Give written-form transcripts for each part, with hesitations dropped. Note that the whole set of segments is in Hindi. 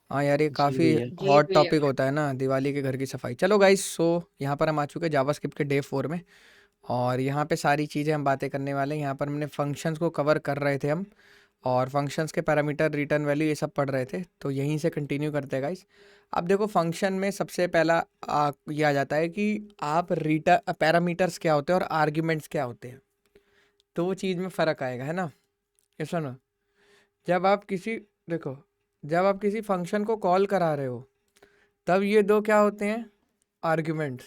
हाँ यार, ये जी काफ़ी भैया। हॉट टॉपिक होता है ना, दिवाली के घर की सफाई। चलो गाइस, सो यहाँ पर हम आ चुके हैं जावास्क्रिप्ट के डे 4 में। और यहाँ पे सारी चीज़ें हम बातें करने वाले हैं। यहाँ पर हमने फंक्शंस को कवर कर रहे थे हम, और फंक्शंस के पैरामीटर, रिटर्न वैल्यू, ये सब पढ़ रहे थे। तो यहीं से कंटिन्यू करते हैं गाइस। अब देखो, फंक्शन में सबसे पहला ये आ जाता है कि आप रिटर पैरामीटर्स क्या होते हैं और आर्ग्यूमेंट्स क्या होते हैं। दो चीज़ में फ़र्क आएगा, है ना। ये सुनो, जब आप किसी देखो जब आप किसी फंक्शन को कॉल करा रहे हो, तब ये दो क्या होते हैं, आर्ग्यूमेंट्स।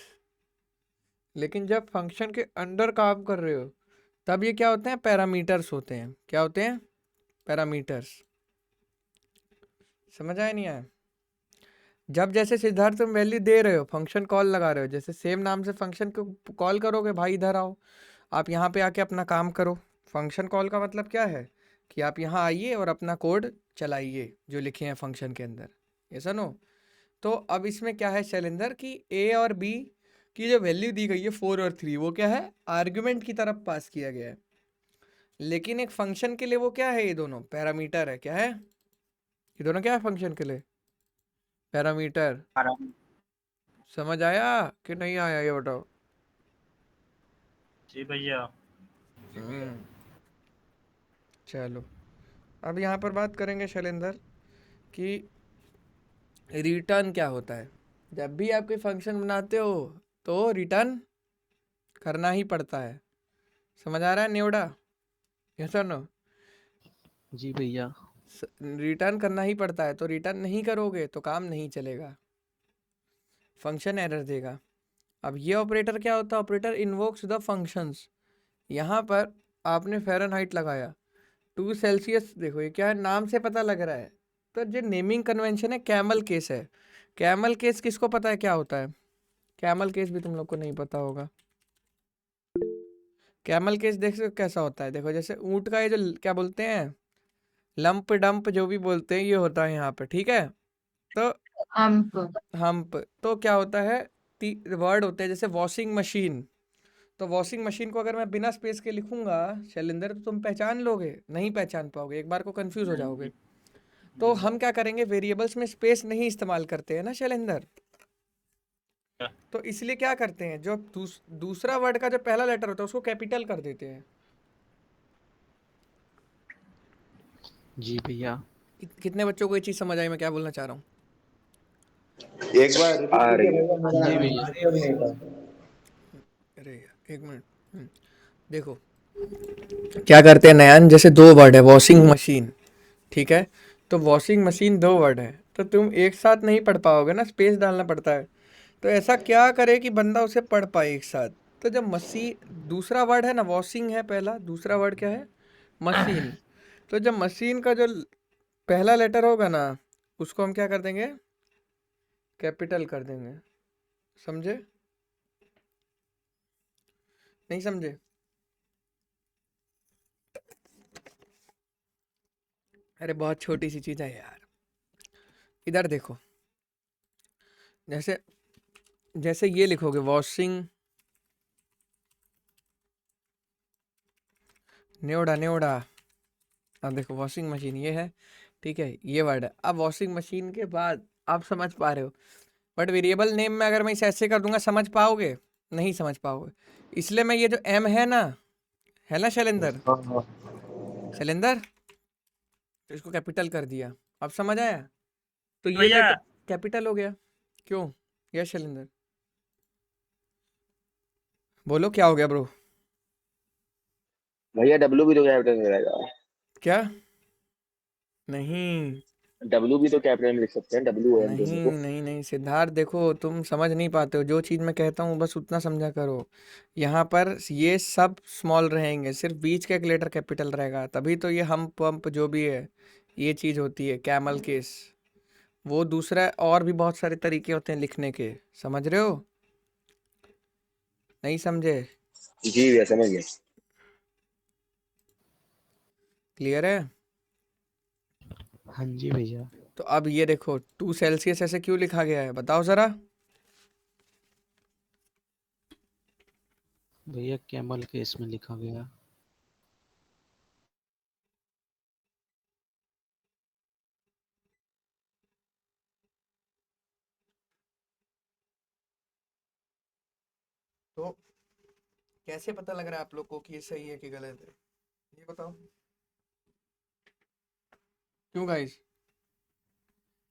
लेकिन जब फंक्शन के अंदर काम कर रहे हो, तब ये क्या होते हैं, पैरामीटर्स होते हैं। क्या होते हैं, पैरामीटर्स। समझ आया नहीं आया। जब जैसे सिद्धार्थ तुम वैल्यू दे रहे हो, फंक्शन कॉल लगा रहे हो, जैसे सेम नाम से फंक्शन को कॉल करोगे, भाई इधर आओ, आप यहाँ पे आके अपना काम करो। फंक्शन कॉल का मतलब क्या है, कि आप यहाँ आइए और अपना कोड चलाइए जो लिखे हैं फंक्शन के अंदर। ये सुनो, तो अब इसमें क्या है शैलेंद्र, कि ए और बी की जो वैल्यू दी गई है 4 और 3, वो क्या है, आर्ग्यूमेंट की तरफ पास किया गया है। लेकिन एक फंक्शन के लिए वो क्या है, ये दोनों पैरामीटर है। क्या है, ये दोनों क्या है फंक्शन के लिए, पैरामीटर। आराम। समझ आया कि नहीं आया, ये बताओ। जी भैया। हम्म। चलो, अब यहाँ पर बात करेंगे शैलेंद्र, कि रिटर्न क्या होता है। जब भी आप कोई फंक्शन बनाते हो, तो रिटर्न करना ही पड़ता है। समझ आ रहा है न्योड़ा, यस और नो। जी भैया। रिटर्न करना ही पड़ता है, तो रिटर्न नहीं करोगे तो काम नहीं चलेगा, फंक्शन एरर देगा। अब ये ऑपरेटर क्या होता है, ऑपरेटर इन्वोक्स द फंक्शंस। यहाँ पर आपने फ़ारेनहाइट लगाया, 2 सेल्सियस, देखो ये क्या है, नाम से पता लग रहा है। तो जो नेमिंग कन्वेंशन है, कैमल केस है। कैमल केस किसको पता है क्या होता है, कैमल केस भी तुम लोग को नहीं पता होगा। कैमल केस देख सकते हो कैसा होता है, देखो जैसे ऊँट का ये जो क्या बोलते हैं, लंप डंप जो भी बोलते हैं, ये होता है यहाँ पे, ठीक है। तो हम्प। हम्प, तो क्या होता है, वर्ड होते हैं जैसे वॉशिंग मशीन। तो वॉशिंग मशीन को अगर मैं बिना स्पेस के लिखूंगा शैलेंद्र, तो तुम पहचान लोगे, नहीं पहचान पाओगे, एक बार को कंफ्यूज हो नहीं जाओगे। जी। तो नहीं। हम क्या करेंगे, वेरिएबल्स में स्पेस नहीं इस्तेमाल करते हैं ना शैलेंद्र। तो इसलिए क्या करते हैं, जो दूसरा वर्ड का जो पहला लेटर होता है, उसको कैपिटल कर देते हैं। जी भैया। कितने बच्चों को ये चीज़ समझ आई, मैं क्या बोलना चाह रहा हूँ। एक बार रिपीट आ कीजिए रही है। भैया, मेरा जी भैया। क्लियर नहीं था। अरे यार, एक मिनट। देखो, क्या करते हैं नयान, जैसे दो वर्ड है, वॉशिंग मशीन, ठीक है। तो वॉशिंग मशीन दो वर्ड है, तो तुम एक साथ नहीं पढ़ पाओगे ना, स्पेस डालना पड़ता है। तो ऐसा क्या करे कि बंदा उसे पढ़ पाए एक साथ। तो जब दूसरा वर्ड है ना, वॉशिंग है पहला, दूसरा वर्ड क्या है, मशीन। तो जब मशीन का जो पहला लेटर होगा ना, उसको हम क्या कर देंगे, कैपिटल कर देंगे। समझे, नहीं समझे। अरे बहुत छोटी सी चीज़ है यार। इधर देखो, जैसे जैसे ये लिखोगे, वॉशिंग, न्योड़ा न्योड़ा। अब देखो, वॉशिंग मशीन ये है, ठीक है, ये वर्ड है। अब वॉशिंग मशीन के बाद आप समझ पा रहे हो, बट वेरिएबल नेम में अगर मैं इसे ऐसे कर दूंगा, समझ पाओगे, नहीं समझ पाओगे। इसलिए मैं ये जो एम है ना शैलेंद्र, हाँ हाँ। शैलेंद्र, तो इसको कैपिटल कर दिया। अब समझ आया, तो ये भैया। लेटर कैपिटल हो गया। क्यों, यस शैलेंद्र, बोलो क्या हो गया ब्रो। भैया डब्लू भी तो कैपिटल में रहेगा। क्या, नहीं डब्लू भी तो कैपिटल में लिख सकते हैं, डब्लू एम नहीं दोनों को। नहीं नहीं सिद्धार्थ, देखो तुम समझ नहीं पाते हो, जो चीज़ मैं कहता हूँ बस उतना समझा करो। यहाँ पर ये सब स्मॉल रहेंगे, सिर्फ बीच का एक लेटर कैपिटल रहेगा, तभी तो ये हम पंप जो भी है, ये चीज़ होती है कैमल केस। वो दूसरा, और भी बहुत सारे तरीके होते हैं लिखने के, समझ रहे हो, नहीं समझे। जी भैया समझ गए। क्लियर है। हाँ जी भैया। तो अब ये देखो, 2 सेल्सियस ऐसे क्यों लिखा गया है, बताओ ज़रा। भैया कैमल के इसमें लिखा गया। तो कैसे पता लग रहा है आप लोग को कि ये सही है कि गलत है, ये बताओ। क्यों गाइस?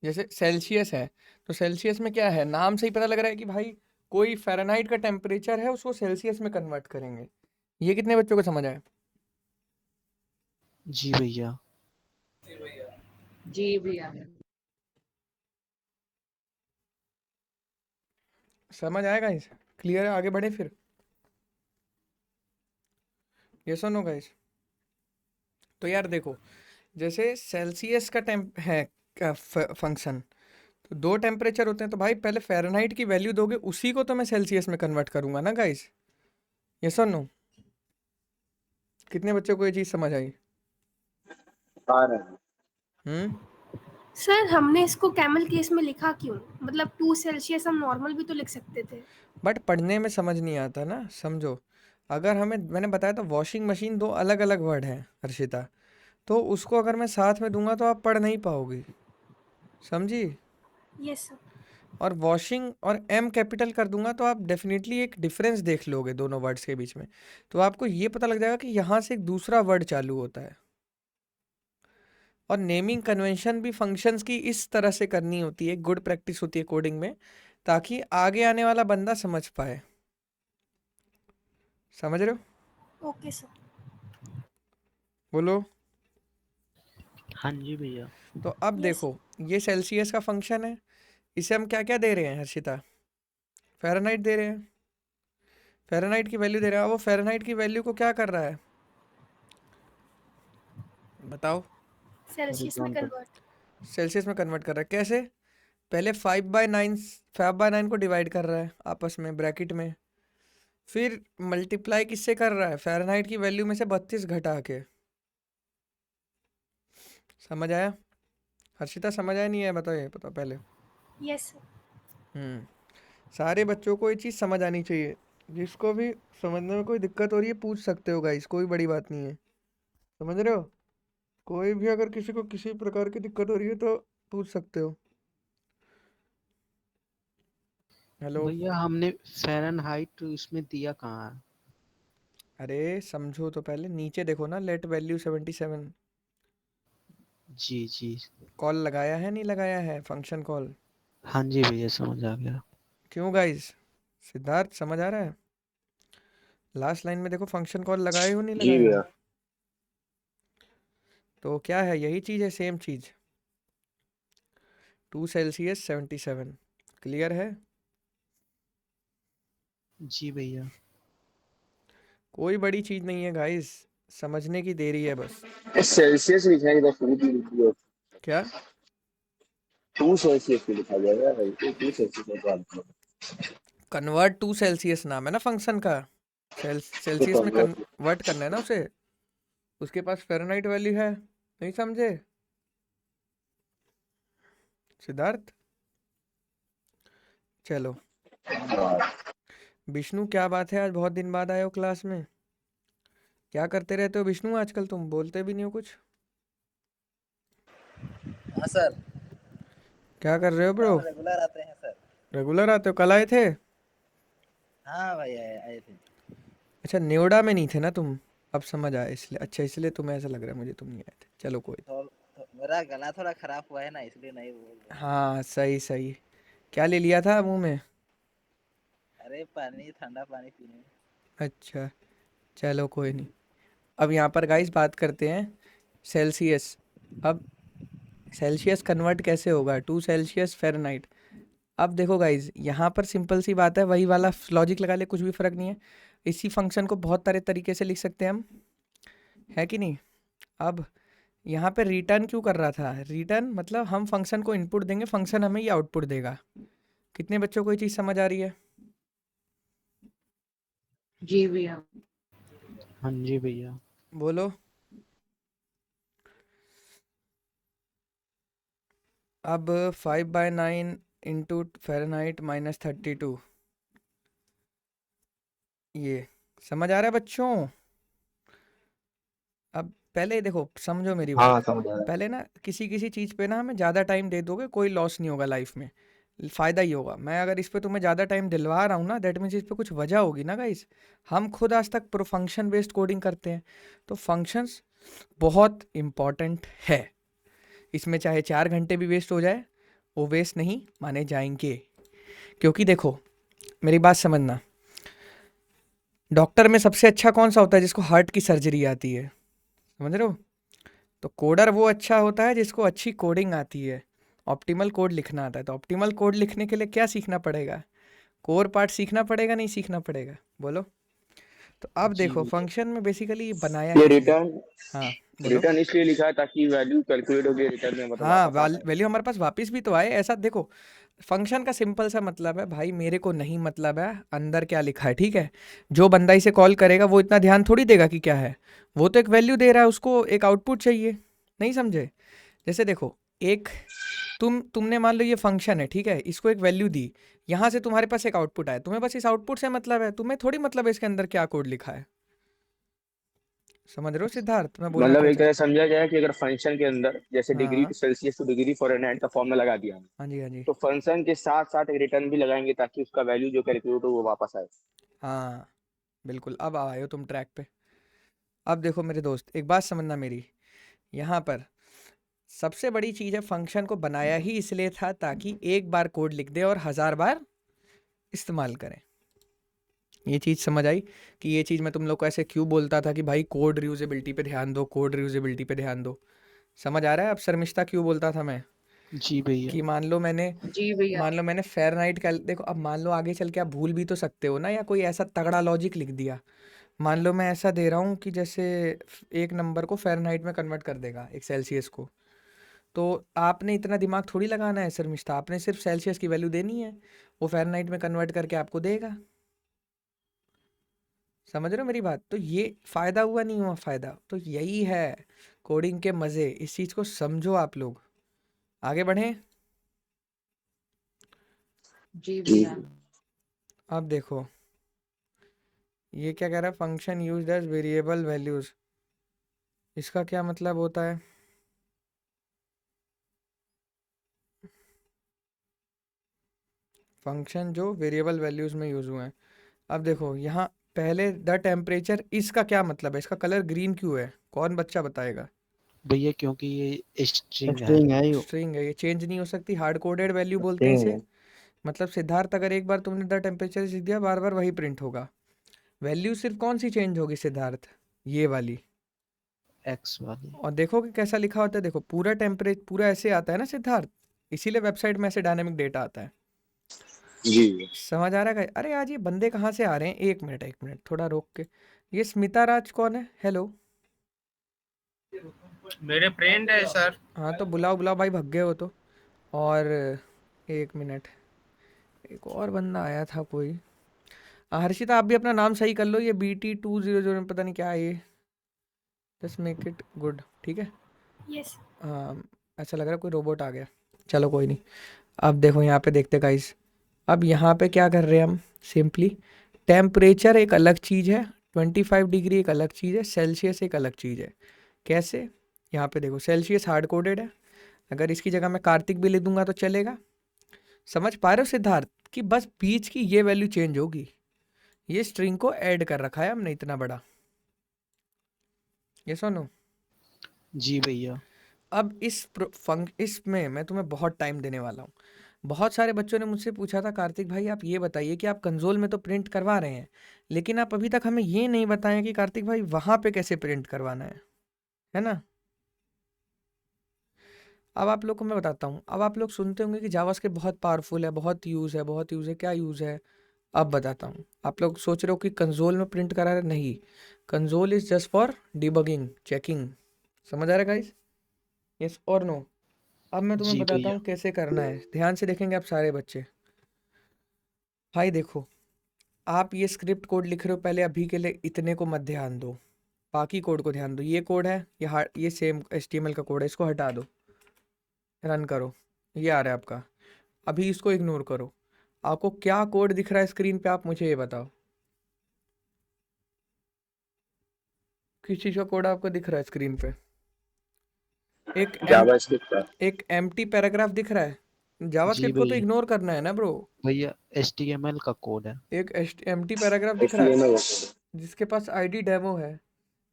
जैसे सेल्सियस है, तो सेल्सियस में क्या है, नाम से ही पता लग रहा है कि भाई कोई फ़ारेनहाइट का टेम्परेचर है उसको सेल्सियस में कन्वर्ट करेंगे। ये कितने बच्चों को समझ आया? जी भैया। जी भैया। समझ आएगा गाइस? क्लियर है? आगे बढ़े फिर? ये सुनो गाइस, तो यार देखो, जैसे सेल्सियस का टेम्प है फंक्शन, तो दो टेम्परेचर होते हैं, तो भाई पहले फ़ारेनहाइट की वैल्यू दोगे, उसी को तो मैं सेल्सियस में कन्वर्ट करूंगा ना गाइस। ये सुनो, कितने बच्चों को ये चीज़ समझ आई? आ रहा है। हम्म। सर हमने इसको कैमल केस में लिखा क्यों? मतलब 2 सेल्सियस हम नॉर्मल भी तो लिख सकते थे। बट पढ़ने में समझ नहीं आता ना, समझो। अगर हमें, मैंने बताया तो वॉशिंग मशीन दो अलग अलग वर्ड हैं हर्षिता, तो उसको अगर मैं साथ में दूंगा तो आप पढ़ नहीं पाओगे, समझी? Yes sir. और वॉशिंग और एम कैपिटल कर दूंगा तो आप डेफिनेटली एक डिफरेंस देख लोगे दोनों वर्ड्स के बीच में, तो आपको ये पता लग जाएगा कि यहाँ से एक दूसरा वर्ड चालू होता है। और नेमिंग कन्वेंशन भी फंक्शंस की इस तरह से करनी होती है, गुड प्रैक्टिस होती है कोडिंग में, ताकि आगे आने वाला बंदा समझ पाए। समझ रहे हो? Okay sir. बोलो। हाँ जी भैया। तो अब यस। देखो, ये सेल्सियस का फंक्शन है, इसे हम क्या क्या दे रहे हैं हर्षिता? फ़ारेनहाइट दे रहे हैं, फ़ारेनहाइट की वैल्यू दे रहे हैं। अब वो फ़ारेनहाइट की वैल्यू को क्या कर रहा है, बताओ? सेल्सियस में कन्वर्ट। सेल्सियस में कन्वर्ट कर रहा है, कैसे? पहले 5/9 को डिवाइड कर रहा है आपस में ब्रैकेट में, फिर मल्टीप्लाई किससे कर रहा है, फ़ारेनहाइट की वैल्यू में से 32 घटा के। समझ आया हर्षिता? समझ आया नहीं है? बताओ, ये बताओ पहले। Yes sir. हम्म। सारे बच्चों को ये चीज़ समझ आनी चाहिए, जिसको भी समझने में कोई दिक्कत हो रही है पूछ सकते हो गाइस, कोई बड़ी बात नहीं है। समझ रहे हो? कोई भी अगर किसी को किसी प्रकार की दिक्कत हो रही है तो पूछ सकते हो। हेलो। भैया हमने फ़ारेनहाइट इसमें दिया कहाँ है? अरे समझो तो पहले, नीचे देखो ना, लेट वैल्यू 77, जी जी। कॉल लगाया है नहीं लगाया है, फंक्शन कॉल। हाँ जी भैया समझ आ गया। क्यों गाइस? सिद्धार्थ समझ आ रहा है? लास्ट लाइन में देखो, फंक्शन कॉल लगाए हो नहीं जी लगाया भैया। है? तो क्या है, यही चीज़ है, सेम चीज़। 2 सेल्सियस 77, क्लियर है? जी भैया। कोई बड़ी चीज़ नहीं है गाइस, समझने की देरी है बस। सेल्सियस लिखना है, इधर फुट लिखी हो। क्या? 2 सेल्सियस पे लिखा जाएगा भाई, तो 2 सेल्सियस में बात करो। कन्वर्ट टू सेल्सियस नाम है ना फंक्शन का, तो सेल्सियस में कन्वर्ट कन्वर्ट करना है ना उसे, उसके पास फ़ारेनहाइट वैल्यू है, नहीं समझे सिद्धार्थ? चलो, विष्णु क्या बात है, आज बहुत दिन बाद आए हो क्लास में, क्या करते रहते हो विष्णु आजकल? तुम बोलते भी नहीं हो कुछ, हाँ सर। क्या कर रहे हो ब्रो? हम रेगुलर आते हैं सर। रेगुलर आते हो? कल आए थे? हाँ भाई आए थे। अच्छा, नेवड़ा में नहीं थे ना तुम, अब समझ आया इसलिए, अच्छा इसलिए तुम्हें ऐसा लग रहा है मुझे तुम नहीं आए थे, चलो कोई। मेरा गला थोड़ा खराब हुआ है ना, इसलिए नहीं बोल रहा। हाँ सही सही। क्या ले लिया था मुंह में? अरे पानी, ठंडा पानी पीने। अच्छा, चलो कोई नहीं। अब यहाँ पर गाइस बात करते हैं सेल्सियस। अब सेल्सियस कन्वर्ट कैसे होगा, 2 सेल्सियस फ़ारेनहाइट? अब देखो गाइस, यहाँ पर सिंपल सी बात है, वही वाला लॉजिक लगा ले, कुछ भी फ़र्क नहीं है। इसी फंक्शन को बहुत सारे तरीके से लिख सकते हैं हम, है कि नहीं? अब यहाँ पे रिटर्न क्यों कर रहा था, रिटर्न मतलब हम फंक्शन को इनपुट देंगे, फंक्शन हमें ये आउटपुट देगा। कितने बच्चों को ये चीज़ समझ आ रही है? जी भैया। हाँ जी भैया। बोलो। अब 5/9 इंटू फ़ारेनहाइट -32, ये समझ आ रहा है बच्चों? अब पहले देखो, समझो मेरी बात। हाँ समझ आया। पहले ना किसी किसी चीज़ पे ना हमें ज़्यादा टाइम दे दोगे, कोई लॉस नहीं होगा लाइफ में, फ़ायदा ही होगा। मैं अगर इस पे तुम्हें ज़्यादा टाइम दिलवा रहा हूँ ना, दैट मीन्स इस पे कुछ वजह होगी ना गाइस। हम खुद आज तक प्रो फंक्शन बेस्ड कोडिंग करते हैं, तो फंक्शंस बहुत इम्पॉर्टेंट है। इसमें चाहे 4 घंटे भी वेस्ट हो जाए, वो वेस्ट नहीं माने जाएंगे। क्योंकि देखो, मेरी बात समझना, डॉक्टर में सबसे अच्छा कौन सा होता है? जिसको हार्ट की सर्जरी आती है, समझ रहे हो? तो कोडर वो अच्छा होता है जिसको अच्छी कोडिंग आती है, ऑप्टिमल कोड लिखना आता है। तो ऑप्टिमल कोड लिखने के लिए क्या सीखना पड़ेगा? कोर पार्ट सीखना पड़ेगा, नहीं सीखना पड़ेगा? बोलो। तो अब जी देखो, भैया। फंक्शन में बेसिकली बनाया ये है इसलिए। रिटर्न हाँ बोलो। रिटर्न इसलिए लिखा है ताकि वैल्यू कैलकुलेट होगी रिटर्न में, मतलब हाँ, वापस आ जाए। वैल्यू हमारे पास वापस भी तो आए, ऐसा देखो। फंक्शन का सिंपल सा मतलब है भाई, मेरे को नहीं मतलब है अंदर क्या लिखा है, ठीक है? जो बंदा इसे कॉल करेगा वो इतना ध्यान थोड़ी देगा कि क्या है। वो तो एक वैल्यू दे रहा है, उसको एक आउटपुट चाहिए। नहीं समझे? जैसे देखो, एक तुमने मान लो ये फंक्शन है, ठीक है? इसको एक वैल्यू दी, यहाँ से तुम्हारे पास एक आउटपुट आया, तुम्हें बस इस आउटपुट से मतलब है, तुम्हें थोड़ी मतलब है इसके अंदर क्या कोड लिखा है। समझ रहे हो सिद्धार्थ, मैं बोलना मतलब क्या एक चाह तरह से समझा जाए कि अगर फंक्शन के अंदर जैसे हाँ डिग्री हाँ सेल्सियस टू डिग्री फ़ारेनहाइट का फॉर्मूला लगा दिया हमने, हाँ जी हाँ जी तो फंक्शन के साथ साथ एक रिटर्न भी लगाएंगे ताकि उसका वैल्यू जो कैलकुलेट हो वो वापस आए। हाँ, बिल्कुल, अब आए हो तुम ट्रैक पे। अब देखो मेरे दोस्त, एक बात समझना मेरी, यहाँ पर सबसे बड़ी चीज़ है, फंक्शन को बनाया ही इसलिए था ताकि एक बार कोड लिख दे और 1000 बार इस्तेमाल करें। ये चीज़ समझ आई कि ये चीज़ मैं तुम लोग को ऐसे क्यों बोलता था कि भाई कोड रियूजेबिलिटी पे ध्यान दो, कोड रियूजेबिलिटी पे ध्यान दो। समझ आ रहा है अब शर्मिष्ठा क्यों बोलता था मैं? जी भैया। कि मान लो मैंने फ़ारेनहाइट का देखो, अब मान लो आगे चल के आप भूल भी तो सकते हो ना, या कोई ऐसा तगड़ा लॉजिक लिख दिया। मान लो मैं ऐसा दे रहा हूँ कि जैसे एक नंबर को फ़ारेनहाइट में कन्वर्ट कर देगा एक सेल्सियस को, तो आपने इतना दिमाग थोड़ी लगाना है शर्मिष्ठा, आपने सिर्फ सेल्सियस की वैल्यू देनी है, वो फ़ारेनहाइट में कन्वर्ट करके आपको देगा। समझ रहे हो मेरी बात? तो ये फ़ायदा हुआ, नहीं हुआ फ़ायदा? तो यही है कोडिंग के मज़े, इस चीज़ को समझो आप लोग। आगे बढ़ें। जी अब देखो, ये क्या कह रहा है? Function used as variable values, इसका क्या मतलब होता है? फंक्शन जो वेरिएबल वैल्यूज़ में यूज़ हुए हैं। अब देखो यहाँ पहले द टेम्परेचर, इसका क्या मतलब है? इसका कलर ग्रीन क्यों है? कौन बच्चा बताएगा? भैया क्योंकि ये स्ट्रिंग है। स्ट्रिंग है ये। स्ट्रिंग है, ये चेंज नहीं हो सकती, हार्ड कोडेड वैल्यू बोलते हैं स्ट्रिंग इसे। है। मतलब सिद्धार्थ, अगर एक बार तुमने द टेम्परेचर लिख दिया, बार बार वही प्रिंट होगा। वैल्यू सिर्फ कौन सी चेंज होगी सिद्धार्थ? ये वाली। एक्स वाली। और देखो कि कैसा लिखा होता है, देखो पूरा टेम्परेचर पूरा ऐसे आता है ना सिद्धार्थ, इसीलिए वेबसाइट में ऐसे डायनेमिक डेटा आता है। जी समझ आ रहा है? अरे आज ये बंदे कहाँ से आ रहे हैं? एक मिनट थोड़ा रोक के। ये स्मिता राज कौन है? हेलो। मेरे फ्रेंड है सर। हाँ तो बुलाओ बुलाओ भाई, भग गए हो तो। और एक मिनट, एक और बंदा आया था कोई। हर्षिता, आप भी अपना नाम सही कर लो, ये BT200 पता नहीं क्या है ये। जस्ट मेक इट गुड, ठीक है? यस। हाँ, ऐसा लग रहा है कोई रोबोट आ गया। चलो कोई नहीं। अब देखो यहाँ पे देखते गाइस, अब यहाँ पे क्या कर रहे हैं हम? सिंपली टेम्परेचर एक अलग चीज़ है, 25 डिग्री एक अलग चीज़ है, सेल्सियस एक अलग चीज़ है। कैसे? यहाँ पे देखो, सेल्सियस हार्ड कोडेड है, अगर इसकी जगह मैं कार्तिक भी लिख दूंगा तो चलेगा। समझ पा रहे हो सिद्धार्थ कि बस बीच की ये वैल्यू चेंज होगी, ये स्ट्रिंग को ऐड कर रखा है हमने इतना बड़ा। ये सुनो, जी भैया। अब इसमें मैं तुम्हें बहुत टाइम देने वाला हूँ। बहुत सारे बच्चों ने मुझसे पूछा था, कार्तिक भाई आप ये बताइए कि आप कंसोल में तो प्रिंट करवा रहे हैं, लेकिन आप अभी तक हमें ये नहीं बताएं कि कार्तिक भाई वहाँ पे कैसे प्रिंट करवाना है ना? अब आप लोग को मैं बताता हूँ। अब आप लोग सुनते होंगे कि जावास्क्रिप्ट बहुत पावरफुल है, बहुत यूज़ है, बहुत यूज़ है। क्या यूज़ है? अब बताता हूँ। आप लोग सोच रहे हो कि कंसोल में प्रिंट करा रहे, नहीं। Console is just for debugging, checking. समझ आ रहा है गाइस? यस और नो? अब मैं तुम्हें जी बताता भैया। हूँ कैसे करना है, ध्यान से देखेंगे आप सारे बच्चे। भाई देखो, आप ये स्क्रिप्ट कोड लिख रहे हो, पहले अभी के लिए इतने को मत ध्यान दो, बाकी कोड को ध्यान दो। ये कोड है, ये सेम HTML का कोड है, इसको हटा दो, रन करो। ये आ रहा है आपका, अभी इसको इग्नोर करो। आपको क्या कोड दिख रहा है स्क्रीन पे, आप मुझे ये बताओ। किस चीज़ का कोड आपको दिख रहा है स्क्रीन पे? एक एम जावास्क्रिप्ट का। एक एम्प्टी पैराग्राफ दिख रहा है, जी जावास्क्रिप्ट को तो भैया इग्नोर करना है ना ब्रो। भैया HTML का कोड है। एक एम्प्टी पैराग्राफ दिख रहा HTML है जिसके पास आईडी डेमो है,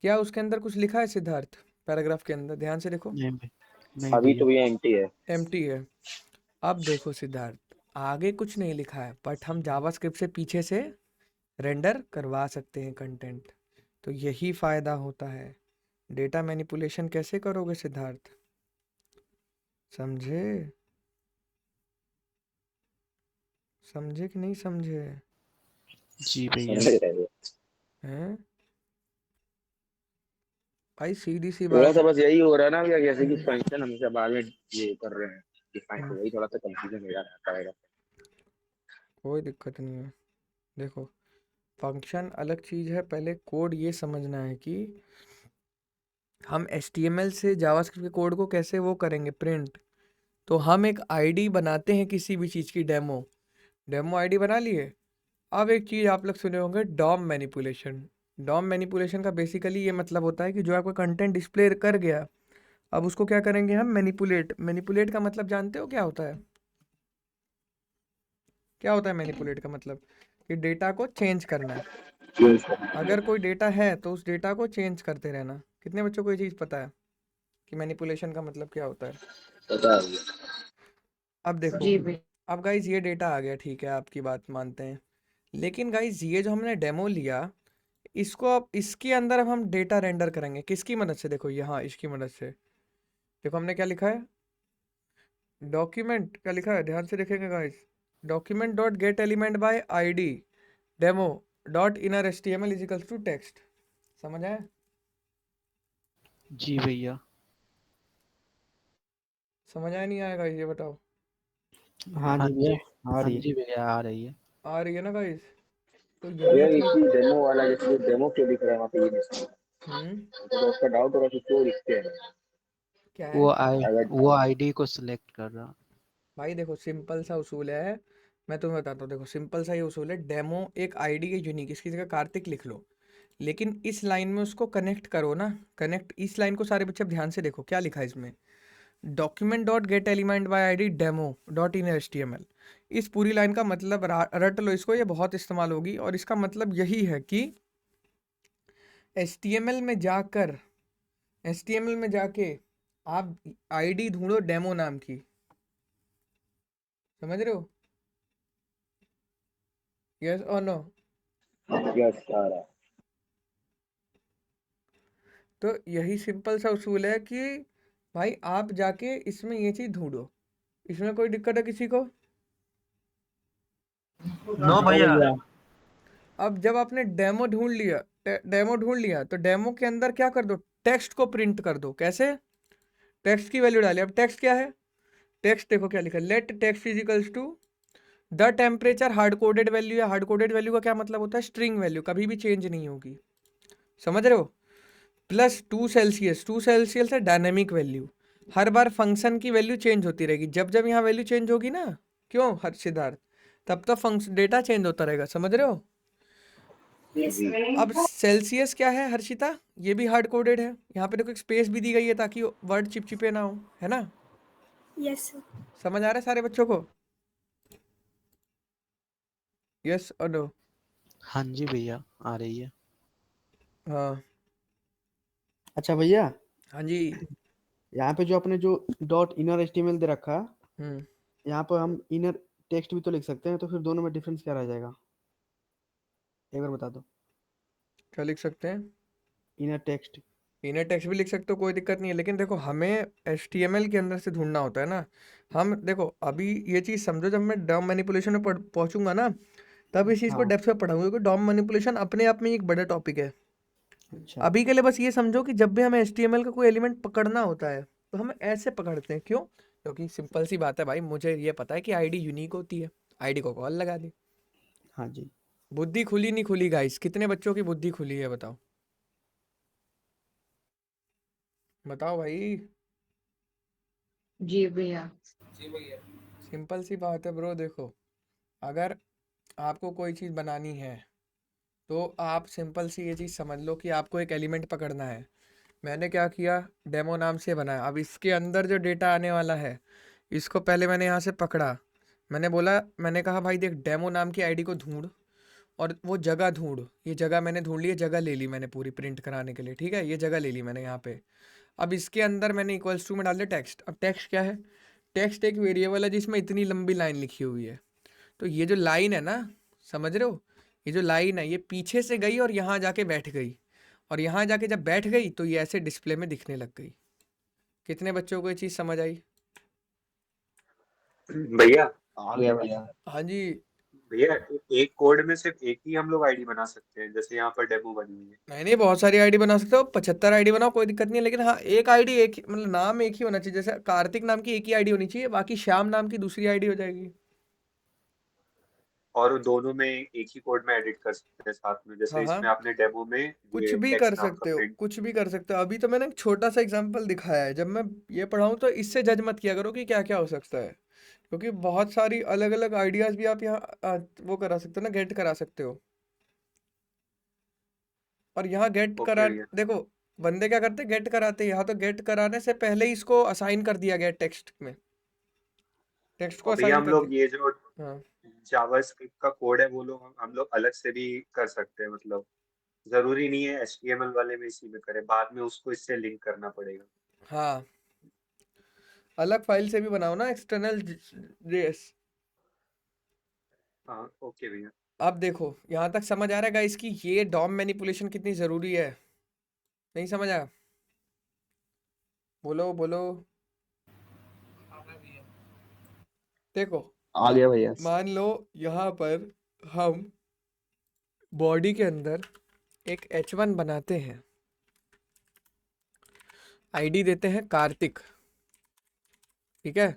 क्या उसके अंदर कुछ लिखा है सिद्धार्थ? पैराग्राफ के अंदर ध्यान से देखो, नहीं अभी भैया। तो ये एम्प्टी है। एम्प्टी है। अब देखो सिद्धार्थ, आगे कुछ नहीं लिखा है बट हम जावास्क्रिप्ट से पीछे से रेंडर करवा सकते हैं कंटेंट। तो यही फायदा होता है। डेटा मैनिपुलेशन कैसे करोगे सिद्धार्थ, समझे? समझे कि नहीं समझे? जी भैया। समझ रहे हो? हैं भाई, सीधी सी थोड़ा बात सा है। बस यही हो रहा है ना भैया, जैसे कि फंक्शन हमेशा बाद में ये कर रहे हैं डिफाइन, तो वही थोड़ा सा कंफ्यूजन हो जाता है। कोई दिक्कत नहीं है। देखो, फंक्शन अलग चीज़ है, पहले कोड ये समझना है कि हम HTML से जावास्क्रिप्ट के कोड को कैसे वो करेंगे प्रिंट। तो हम एक आईडी बनाते हैं किसी भी चीज़ की, डेमो आईडी बना लिए। अब एक चीज़ आप लोग सुने होंगे, डॉम मैनिपुलेशन। डॉम मैनिपुलेशन का बेसिकली ये मतलब होता है कि जो आपका कंटेंट डिस्प्ले कर गया, अब उसको क्या करेंगे हम, मैनिपुलेट। मैनिपुलेट का मतलब जानते हो क्या होता है? क्या होता है मैनिपुलेट का मतलब? कि डेटा को चेंज करना है। अगर कोई डेटा है तो उस डेटा को चेंज करते रहना। कितने बच्चों को ये चीज़ पता है कि मैनिपुलेशन का मतलब क्या होता है? पता है भैया। अब देखो, जी भैया। अब गाइज ये डेटा आ गया, ठीक है, आपकी बात मानते हैं। लेकिन गाइज ये जो हमने डेमो लिया, इसको अब इसके अंदर अब हम डेटा रेंडर करेंगे किसकी मदद से? देखो यहाँ इसकी मदद से। देखो हमने क्या लिखा है, डॉक्यूमेंट क्या लिखा है, ध्यान से देखेंगे guys. Document dot get element by ID demo dot inner HTML is equals to text. समझ आया? जी भैया। समझ आया नहीं आया गाइज, ये बताओ। हाँ जी। हाँ जी भैया आ रही है। आ रही है ना गाइज? तो भैया यही चीज़। इसी डेमो वाला, जैसे डेमो क्यों दिख रहा है वहाँ पे, ये नहीं समझ तो उसका डाउट होगा कि क्यों दिखते हैं। क्या है अगर वो आईडी को सिलेक्ट कर रहा। भाई? देखो सिंपल सा उसूल है, मैं तुम्हें बताता हूँ। देखो सिंपल सा ये उसूल है, डेमो एक आईडी के यूनिक, इसकी जगह कार्तिक लिख लो, लेकिन इस लाइन में उसको कनेक्ट करो ना। कनेक्ट इस लाइन को सारे बच्चे अब ध्यान से देखो, क्या लिखा है इसमें, document dot get element by ID demo dot in HTML। इस पूरी लाइन का मतलब रट लो इसको, ये बहुत इस्तेमाल होगी। और इसका मतलब यही है कि HTML में जाकर, HTML में जाके आप आईडी ढूंढो डेमो नाम की। समझ रहे हो? यस और नो? यस आ रहा है। तो यही सिंपल सा उसूल है कि भाई आप जाके इसमें ये चीज़ ढूंढो। इसमें कोई दिक्कत है किसी को? नो भैया। अब जब आपने डेमो ढूंढ लिया, डेमो ढूंढ लिया, तो डेमो के अंदर क्या कर दो, टेक्स्ट को प्रिंट कर दो। कैसे? टेक्स्ट की वैल्यू डाली। अब टेक्स्ट क्या है, टेक्स्ट देखो क्या लिखा है, let text is equals to the temperature hard coded value. या हार्ड कोडेड वैल्यू का क्या मतलब होता है, स्ट्रिंग वैल्यू, कभी भी चेंज नहीं होगी। समझ रहे हो? Plus 2 Celsius. 2 सेल्सियस है डायनेमिक वैल्यू, हर बार फंक्शन की वैल्यू चेंज होती रहेगी। जब जब यहाँ वैल्यू चेंज होगी ना, क्यों हर सिद्धार्थ, तब तक फंक्शन डेटा चेंज होता रहेगा। समझ रहे हो? यस। अब सेल्सियस क्या है हर्षिता, ये भी हार्ड कोडेड है। यहाँ पे देखो एक स्पेस भी दी गई है ताकि वर्ड चिपचिपे ना हो, है ना? यस। समझ आ रहा है सारे बच्चों को? यस और नो? हाँ जी भैया आ रही है। हाँ अच्छा भैया, हाँ जी। यहाँ पे जो अपने जो डॉट इनर HTML दे रखा है, हम्म यहाँ पर हम इनर टेक्स्ट भी तो लिख सकते हैं, तो फिर दोनों में डिफरेंस क्या रह जाएगा, एक बार बता दो। क्या लिख सकते हैं? Inner text. इनर टेक्स्ट भी लिख सकते हो, कोई दिक्कत नहीं है, लेकिन देखो हमें HTML के अंदर से ढूंढना होता है ना। हम देखो अभी ये चीज़ समझो, जब मैं डॉम मैनिपुलेशन में पहुंचूंगा ना, तब इस चीज़ को हाँ। डेप्थ में पढ़ाऊंगा, क्योंकि डॉम मैनिपुलेशन अपने आप में एक बड़ा टॉपिक है। अच्छा। अभी के लिए बस ये समझो कि जब भी हमें HTML का कोई एलिमेंट पकड़ना होता है, तो हम ऐसे पकड़ते हैं। क्यों? क्योंकि सिंपल सी बात है भाई, मुझे ये पता है कि आईडी यूनिक होती है, आईडी को कॉल लगा दी। हाँ जी। बुद्धि खुली नहीं खुली गाइस? कितने बच्चों की बुद्धि खुली है बताओ, बताओ भाई। जी भैया। सिंपल सी बात है ब्रो। देखो अगर आपको कोई चीज़ बनानी है, तो आप सिंपल सी ये चीज़ समझ लो कि आपको एक एलिमेंट पकड़ना है। मैंने क्या किया, डेमो नाम से बनाया। अब इसके अंदर जो डेटा आने वाला है, इसको पहले मैंने यहाँ से पकड़ा, मैंने कहा भाई देख डेमो नाम की आईडी को ढूंढ, और वो जगह ढूंढ। ये जगह मैंने ढूंढ ली है, जगह ले ली मैंने पूरी प्रिंट कराने के लिए, ठीक है, ये जगह ले ली मैंने यहाँ पे। अब इसके अंदर मैंने इक्वल्स टू में डाल दिया टेक्स्ट। अब टेक्स्ट क्या है? टेक्स्ट एक वेरिएबल है जिसमें इतनी लंबी लाइन लिखी हुई है। तो ये जो लाइन है ना, समझ रहे हो, ये जो लाइन है ये पीछे से गई और यहाँ जाके बैठ गई, और यहाँ जाके जब बैठ गई तो ये ऐसे डिस्प्ले में दिखने लग गई। कितने बच्चों को ये चीज़ समझ आई? भैया आ गया भैया। हाँ जी। भैया एक कोड में सिर्फ एक ही हम लोग आईडी बना सकते हैं, जैसे यहाँ पर डेमो बनी हुई है। नहीं नहीं, बहुत सारी आईडी बना सकते हो, 75 आईडी बनाओ, कोई दिक्कत नहीं है, लेकिन हाँ एक आईडी एक ही, मतलब नाम एक ही होना चाहिए। जैसे कार्तिक नाम की एक ही आईडी होनी चाहिए, बाकी श्याम नाम की दूसरी आईडी हो जाएगी। और दोनों में एक ही कोड में एडिट कर सकते हैं साथ में, जैसे हाँ हाँ, इसमें आपने डेमो में कुछ ये भी कर टेक्स्ट नाम का सकते हो, प्रिंट। कुछ भी कर सकते हो। अभी तो मैंने एक छोटा सा एग्जांपल दिखाया है, जब मैं ये पढ़ाऊँ तो इससे जज मत किया करो कि क्या क्या हो सकता है, क्योंकि बहुत सारी अलग अलग आइडियाज भी आप यहाँ वो करा सकते हो ना, गेट करा सकते हो। और यहाँ गेट ओके करा, भैया। देखो बंदे क्या करते हैं, गेट कराते हैं, यहाँ तो गेट कराने से पहले ही इसको असाइन कर दिया गया टेक्स्ट में, टेक्स्ट को और भैया असाइन हम कर लोग दिया। ये जो हाँ जावास्क्रिप्ट का कोड है वो लोग हम लोग अलग से भी कर सकते हैं, मतलब जरूरी नहीं है HTML वाले में इसी में करें, बाद में उसको इससे लिंक करना पड़ेगा। हाँ, अलग फाइल से भी बनाओ ना, एक्सटर्नल जेएस। हाँ ओके भैया। अब देखो यहाँ तक समझ आ रहा है गाइस कि ये डॉम मैनिपुलेशन कितनी ज़रूरी है? नहीं समझ आया? बोलो बोलो। देखो आ गया भैया। मान लो यहाँ पर हम बॉडी के अंदर एक H1 बनाते हैं, आईडी देते हैं कार्तिक, ठीक है।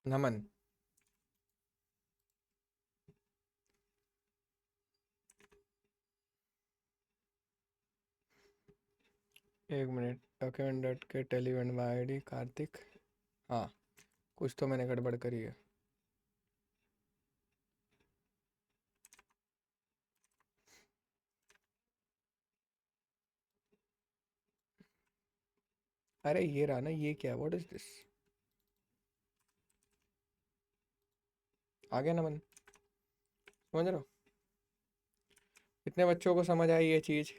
नमन, एक मिनट, डॉक्यूमेंट डॉट के टेलीवेंट बाई आईडी कार्तिक। हाँ, कुछ तो मैंने गड़बड़ करी है। अरे ये रहा ना, ये क्या, व्हाट इज दिस? आ गया नमन, समझ रहे हो? कितने बच्चों को समझ आई ये चीज़?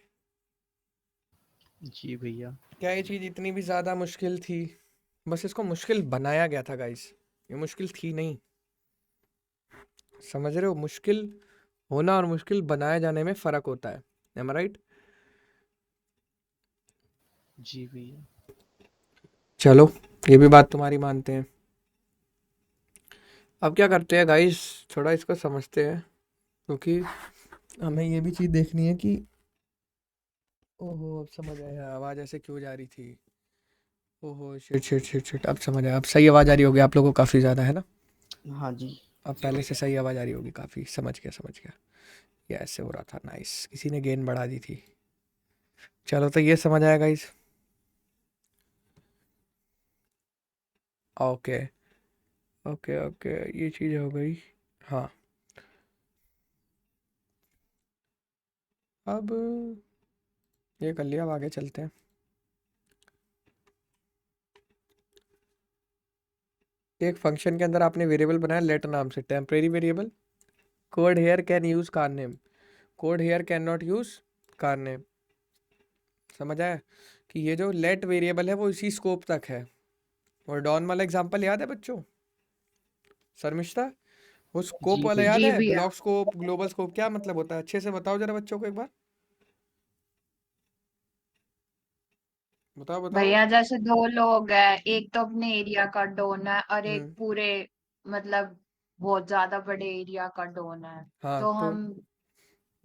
जी भैया। क्या ये चीज़ इतनी भी ज़्यादा मुश्किल थी? बस इसको मुश्किल बनाया गया था गाइस, ये मुश्किल थी नहीं। समझ रहे हो? मुश्किल होना और मुश्किल बनाए जाने में फ़र्क होता है, एम आई राइट? जी भैया। चलो, ये भी बात तुम्हारी मानते हैं। अब क्या करते हैं गाइस, थोड़ा इसको समझते हैं, क्योंकि हमें ये भी चीज़ देखनी है कि ओहो अब समझ आया आवाज़ ऐसे क्यों जा रही थी। ओहो शिट शिट शिट शिट, अब समझ आया। अब सही आवाज़ आ रही होगी आप लोगों को काफ़ी ज़्यादा, है ना? हाँ जी। अब पहले से सही आवाज़ आ रही होगी काफ़ी। समझ गया समझ गया, ये ऐसे हो रहा था। नाइस, किसी ने गेन बढ़ा दी थी। चलो तो ये समझ आया गाइस। ओके ओके ओके, ये चीज़ हो गई। हाँ, अब ये कर लिया, अब आगे चलते हैं। एक फंक्शन के अंदर आपने वेरिएबल बनाया लेट नाम से, temporary variable. Code here can use var name, code here can not use var name. समझ आया कि ये जो लेट वेरिएबल है वो इसी स्कोप तक है। और डॉन वाला एग्जांपल याद है बच्चों? शर्मिष्ठा, वो स्कोप जी वाला भैया। याद जी है? भैया। ब्लॉक स्कोप, ग्लोबल स्कोप, क्या मतलब होता है? अच्छे से बताओ जरा बच्चों को एक बार, बताओ बताओ। भैया जैसे दो लोग हैं, एक तो अपने एरिया का डोन है और एक हम्म, पूरे मतलब बहुत ज्यादा बड़े एरिया का डोन है। हाँ तो तो हम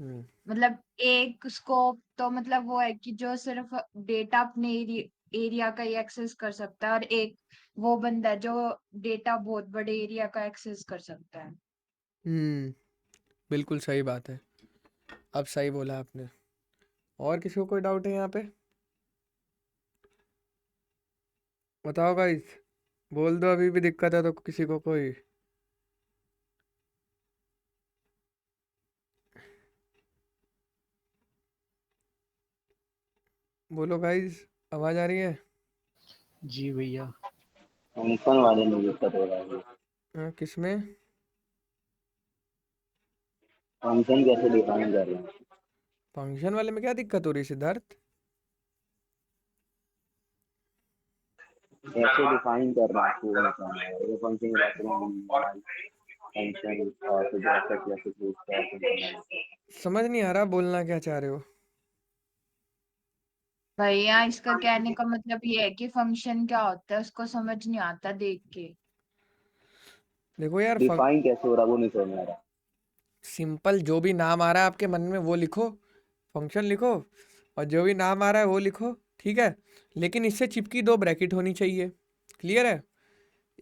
हम्म मतलब एक स्कोप तो मतलब वो है कि जो सिर्फ डेटा अपने एरिया का ही एक्सेस कर सकता है, और एक वो बंदा है जो डेटा बहुत बड़े एरिया का एक्सेस कर सकता है। हम्म बिल्कुल सही बात है। अब सही बोला आपने। और किसी को कोई डाउट है यहाँ पे? बताओ गाइस, बोल दो अभी भी दिक्कत है तो किसी को कोई। बोलो गाइस, आवाज आ रही है? जी भैया। फंक्शन वाले में दिक्कत हो रहा है। किसमें? फंक्शन कैसे डिफाइन कर रहे हैं? फंक्शन वाले में क्या दिक्कत हो रही है सिद्धार्थ? कैसे डिफाइन कर रहे हैं वो बताना है। वो फंक्शन फंक्शन और फिर जैसा कि ऐसे कुछ समझ नहीं आ रहा बोलना क्या चाह रहे हो। भैया इसका कहने का मतलब ये है कि फंक्शन क्या होता है उसको समझ नहीं आता देख के। देखो यार, डिफाइन कैसे हो रहा है वो नहीं समझ में आ रहा। सिंपल जो भी नाम आ रहा है आपके मन में वो लिखो, फंक्शन लिखो, और जो भी नाम आ रहा है वो लिखो, ठीक है। लेकिन इससे चिपकी 2 ब्रैकेट होनी चाहिए। क्लियर है?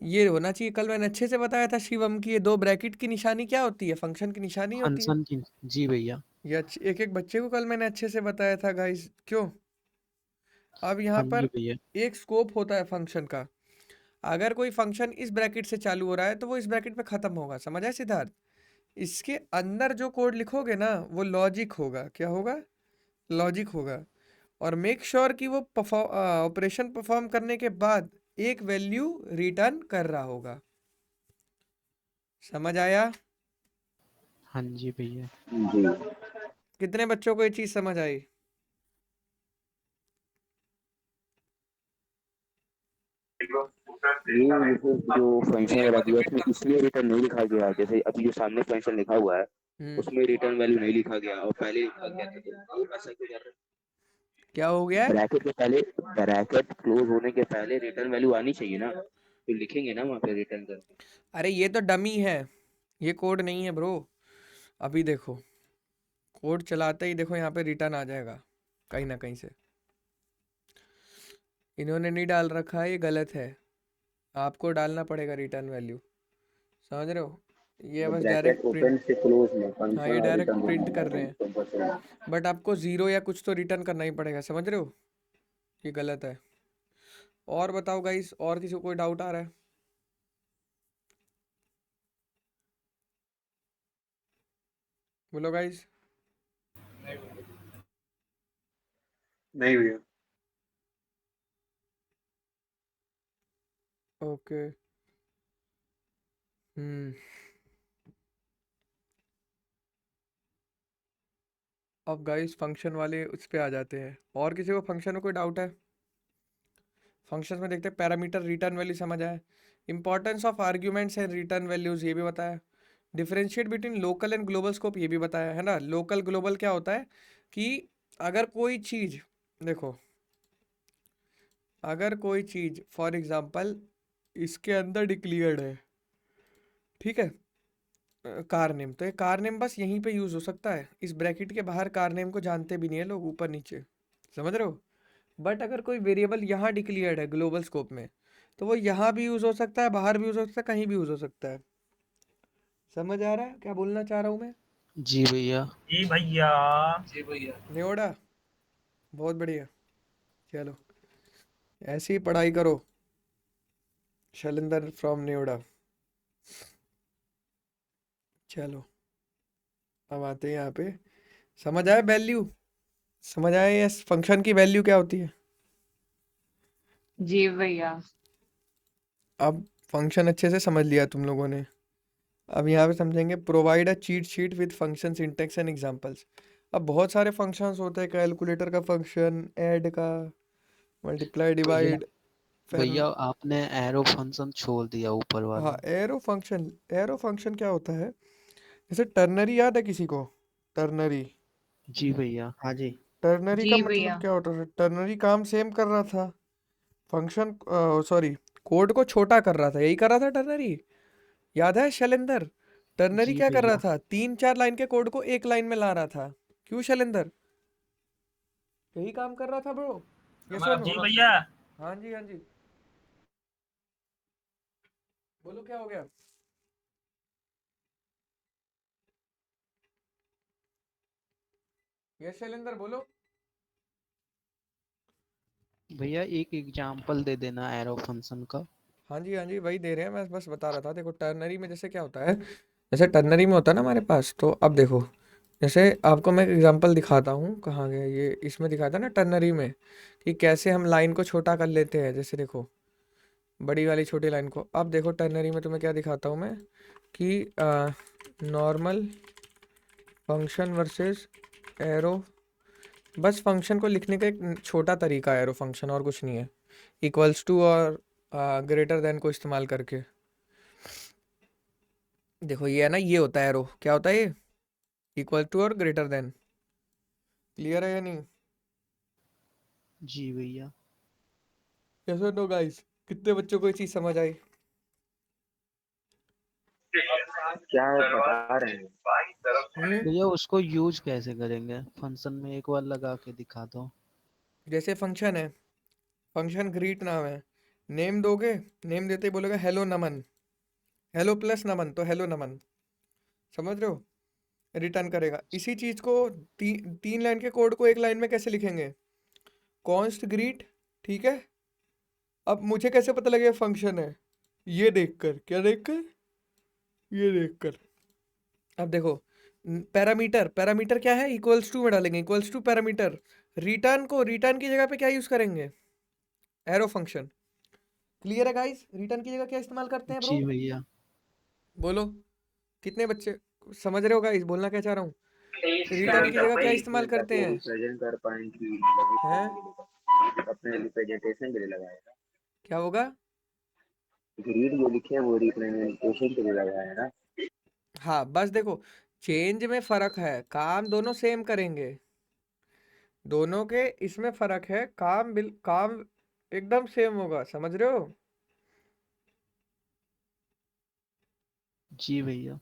ये होना चाहिए। कल मैंने अच्छे से बताया था शिवम की, ये 2 ब्रैकेट की निशानी क्या होती है? फंक्शन की निशानी होती है। फंक्शन की। जी भैया। ये एक एक बच्चे को कल मैंने अच्छे से बताया था गाइस, क्यों? अब यहाँ हाँ जी पर भैया। एक स्कोप होता है फंक्शन का। अगर कोई फंक्शन इस ब्रैकेट से चालू हो रहा है तो वो इस ब्रैकेट पे खत्म होगा, समझ आया सिद्धार्थ? इसके अंदर जो कोड लिखोगे ना वो लॉजिक होगा। क्या होगा? लॉजिक होगा। और मेक श्योर कि वो ऑपरेशन परफॉर्म करने के बाद एक वैल्यू रिटर्न कर रहा होगा। समझ आया? हाँ जी भैया। जी कितने बच्चों को ये चीज समझ आई? ये जैसे जो फंक्शन वगैरह दिया उसमें इसलिए रिटर्न नहीं लिखा गया। जैसे अभी जो सामने फंक्शन लिखा हुआ है उसमें रिटर्न वैल्यू नहीं लिखा गया और पहले लिखा गया था, तो ऐसा क्यों कर रहे हैं? क्या हो गया है? ब्रैकेट के पहले, ब्रैकेट क्लोज होने के पहले रिटर्न वैल्यू आनी चाहिए ना, तो लिखेंगे ना वहाँ पे रिटर्न करके। अरे ये तो डमी है, ये कोड नहीं है ब्रो। अभी देखो, कोड चलाते ही देखो यहाँ पे रिटर्न आ जाएगा कहीं ना कहीं से। इन्होंने नहीं डाल रखा है, ये गलत है। आपको डालना पड़ेगा रिटर्न वैल्यू, समझ रहे हो? ये बस ब्रैकेट डायरेक्ट प्रिंट। ओपन से क्लोज में हाँ, फंक्शन ये और डायरेक्ट रिटर्न प्रिंट दोनों कर रहे हैं, कंपल्सरी। बट आपको 0 या कुछ तो रिटर्न करना ही पड़ेगा, समझ रहे हो? ये गलत है। और बताओ गाइस, और किसी को कोई डाउट आ रहा है? बोलो गाइस। नहीं भैया। ओके। हम्म। अब गाइस फंक्शन वाले उस पे आ जाते हैं। और किसी को फंक्शन में कोई डाउट है? फंक्शंस में देखते हैं। पैरामीटर रिटर्न वैल्यू समझ आया। Importance of arguments and return values ये भी बताया। Differentiate between local and global scope ये भी बताया है ना। लोकल ग्लोबल क्या होता है कि अगर कोई चीज, देखो, अगर कोई चीज फॉर एग्जांपल इसके अंदर डिक्लेयर्ड है, ठीक है, कार नेम, तो ये कार नेम बस यहीं पे यूज हो सकता है। इस ब्रैकेट के बाहर कार नेम को जानते भी नहीं है लोग, ऊपर नीचे, समझ रहे हो? बट अगर कोई वेरिएबल यहाँ डिक्लेयर्ड है ग्लोबल स्कोप में, तो वो यहाँ भी यूज हो सकता है, बाहर भी यूज हो सकता है, कहीं भी यूज हो सकता है। समझ आ रहा है क्या बोलना चाह रहा हूँ मैं? जी भैया। जी भैया। जी भैया। न्योड़ा, बहुत बढ़िया। चलो, ऐसी ही पढ़ाई करो। शैलेंद्र फ्रॉम न्योड़ा। चलो, अब आते हैं यहाँ पे। समझ आया वैल्यू? समझ आया ये फंक्शन की वैल्यू क्या होती है? जी भैया। अब फंक्शन अच्छे से समझ लिया तुम लोगों ने। अब यहाँ पे समझेंगे। Provide a cheat sheet with function syntax and examples. अब बहुत सारे फंक्शंस होते हैं, कैलकुलेटर का फंक्शन, ऐड का, मल्टीप्लाई, भैया डिवाइड, फिर भैया आपने एरो फंक्शन छोड़ दिया ऊपर हाँ वाला। Arrow function. एरो फंक्शन क्या होता है? जैसे टर्नरी याद है किसी को? टर्नरी, जी भैया। हाँ जी। टर्नरी का जी मतलब भैया। क्या होता है? टर्नरी काम सेम कर रहा था, फंक्शन, सॉरी, कोड को छोटा कर रहा था, यही कर रहा था टर्नरी। याद है शैलेंद्र? टर्नरी जी क्या कर रहा भैया। था? 3-4 लाइन के कोड को एक लाइन में ला रहा था। क्यों शैलेंद्र? यही काम कर रहा था ब्रो। ये सुन। जी भैया। हाँ जी, हाँ जी, बोलो क्या हो गया? यस शैलेंद्र बोलो। भैया एक एग्जांपल दे देना एरो फंक्शन का। हाँ जी वही दे रहे हैं, मैं बस बता रहा था। देखो टर्नरी में जैसे क्या होता है, जैसे टर्नरी में होता है ना हमारे पास, तो अब देखो जैसे आपको मैं एक एग्जांपल दिखाता हूँ। कहाँ गया ये, इसमें दिखाता ना टर्नरी में, कि कैसे हम लाइन को छोटा कर लेते हैं। जैसे देखो बड़ी वाली छोटी लाइन को, अब देखो टर्नरी में तुम्हें क्या दिखाता हूँ मैं, कि नॉर्मल फंक्शन वर्सेस एरो। बस फंक्शन को लिखने का एक छोटा तरीका है एरो फंक्शन, और कुछ नहीं है। इक्वल्स टू और ग्रेटर देन को इस्तेमाल करके। देखो ये है ना, ये होता है एरो। क्या होता है ये? इक्वल टू और ग्रेटर देन। क्लियर है या नहीं? जी भैया। कैसे नो गाइस, कितने बच्चों को ये चीज समझ आई? क्या बता रहे हैं? भैया उसको यूज कैसे करेंगे फंक्शन में, एक बार लगा के दिखा दो। जैसे फंक्शन है, फंक्शन ग्रीट नाम है, नेम दोगे, नेम देते ही बोलेगा हेलो नमन, हेलो प्लस नमन, तो हेलो नमन। समझ रहे हो? रिटर्न करेगा। इसी चीज को तीन लाइन के कोड को एक लाइन में कैसे लिखेंगे? कॉन्स्ट ग्रीट, ठीक है। अब मुझे कैसे पता लगेगा फंक्शन है? ये देखकर। क्या देखकर? ये देखकर। अब देखो पैरामीटर, पैरामीटर क्या है? इक्वल्स टू में डालेंगे, इक्वल्स टू पैरामीटर। रिटर्न को, रिटर्न की जगह पे क्या यूज करेंगे? Arrow function. क्लियर है गाइस? रिटर्न की जगह क्या इस्तेमाल करते हैं ब्रो? जी भैया। बोलो, कितने बच्चे समझ रहे हो गाइस? बोलना क्या चाह रहा हूँ? रिटर्न की जगह क्या इस्तेमाल करते हैं? प्रेजेंट कर पाए कि हैं? अपने रिप्रेजेंटेशन के लिए लगाया है। क्या होगा? ग्रीड जो लिखे हैं वो रिप्रेजेंटेशन के लिए लगाया है ना। हाँ बस देखो, चेंज में फर्क है, काम दोनों सेम करेंगे। दोनों के इसमें फर्क है, काम एकदम सेम होगा। समझ रहे हो? जी भैया।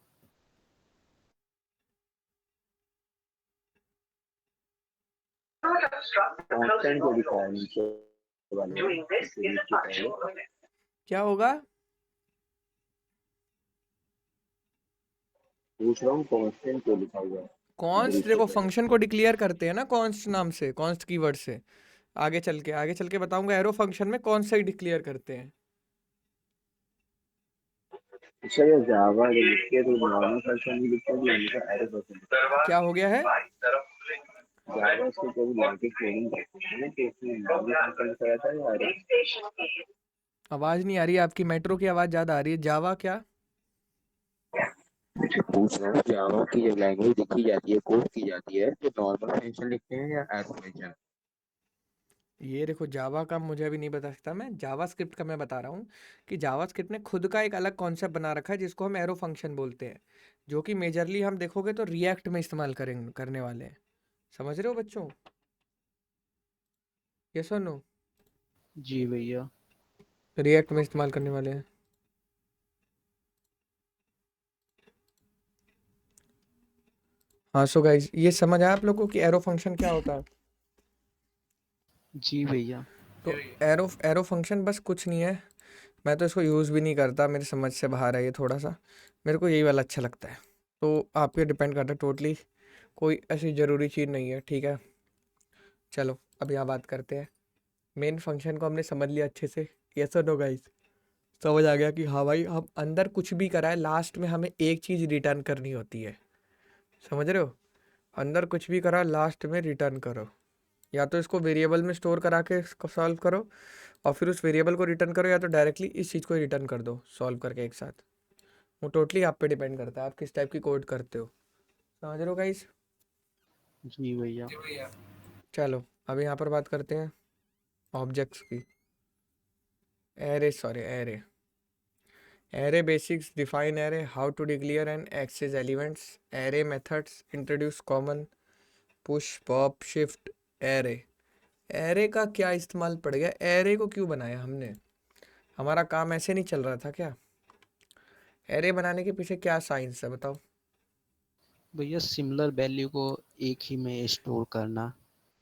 कांस्टेंट को दिखाया है नीचे वाले नीचे पहले। क्या होगा? पूछ रहा हूँ कांस्टेंट को लिखा हुआ है कॉन्स्ट, ग्रीड से देखो पहले। फंक्शन को डिक्लेयर करते हैं ना कॉन्स्ट नाम से, कॉन्स्ट कीवर्ड से। आगे चल के बताऊंगा एरो फंक्शन में कौन सा ही डिक्लेयर करते हैं। अच्छा ये जावा जो लिखते हैं तो नॉर्मल फंक्शन भी लिखते हैं, हमेशा एरो फंक्शन। क्या हो गया है? जावा से कोई लॉजिक ट्रेनिंग करते हैं ना, तो उसमें नॉर्मल फंक्शन लिखा जाता है या एरो। आवाज नहीं आ रही है आपकी, मेट्रो की आवाज ज्यादा आ रही है। जावा क्या? पूछ रहा हूँ जावा की जब लैंग्वेज लिखी जाती है, कोड की जाती है, तो नॉर्मल फंक्शन लिखते हैं या एरो फंक्शन। ये देखो जावा का मुझे अभी नहीं बता सकता, मैं जावा स्क्रिप्ट का मैं बता रहा हूँ कि जावा स्क्रिप्ट ने खुद का एक अलग कॉन्सेप्ट बना रखा है जिसको हम एरो फंक्शन बोलते हैं, जो कि मेजरली हम देखोगे तो रिएक्ट में इस्तेमाल करने वाले हैं। समझ रहे हो बच्चों? यस और नो? जी भैया। रिएक्ट में इस्तेमाल करने वाले हैं। हाँ सो गाइज, ये समझ आया आप लोगों को कि एरो फंक्शन क्या होता है? जी भैया। तो एरो फंक्शन बस कुछ नहीं है, मैं तो इसको यूज़ भी नहीं करता, मेरी समझ से बाहर है ये थोड़ा सा। मेरे को यही वाला अच्छा लगता है। तो आप पे डिपेंड करता है टोटली, कोई ऐसी ज़रूरी चीज़ नहीं है, ठीक है। चलो अब यहाँ बात करते हैं। मेन फंक्शन को हमने समझ लिया अच्छे से। यस और नो गाइस? समझ आ गया कि हाँ भाई, हम अंदर कुछ भी कराए लास्ट में हमें एक चीज़ रिटर्न करनी होती है। समझ रहे हो? अंदर कुछ भी करा लास्ट में रिटर्न करो। या तो इसको वेरिएबल में स्टोर करा के इसको सॉल्व करो, और फिर उस वेरिएबल को रिटर्न करो, या तो डायरेक्टली इस चीज़ को ही रिटर्न कर दो सॉल्व करके एक साथ। वो टोटली आप पे डिपेंड करता है आप किस टाइप की कोड करते हो। समझ रहे हो गाइस? जी भैया। चलो अब यहाँ पर बात करते हैं ऑब्जेक्ट्स की। Array basics, define array, how to declare and access elements, array methods, introduce common, push pop shift array. Array का क्या इस्तेमाल पड़ गया? एरे को क्यों बनाया हमने? हमारा काम ऐसे नहीं चल रहा था क्या? एरे बनाने के पीछे क्या साइंस है बताओ? भैया सिमिलर वैल्यू को एक ही में स्टोर करना।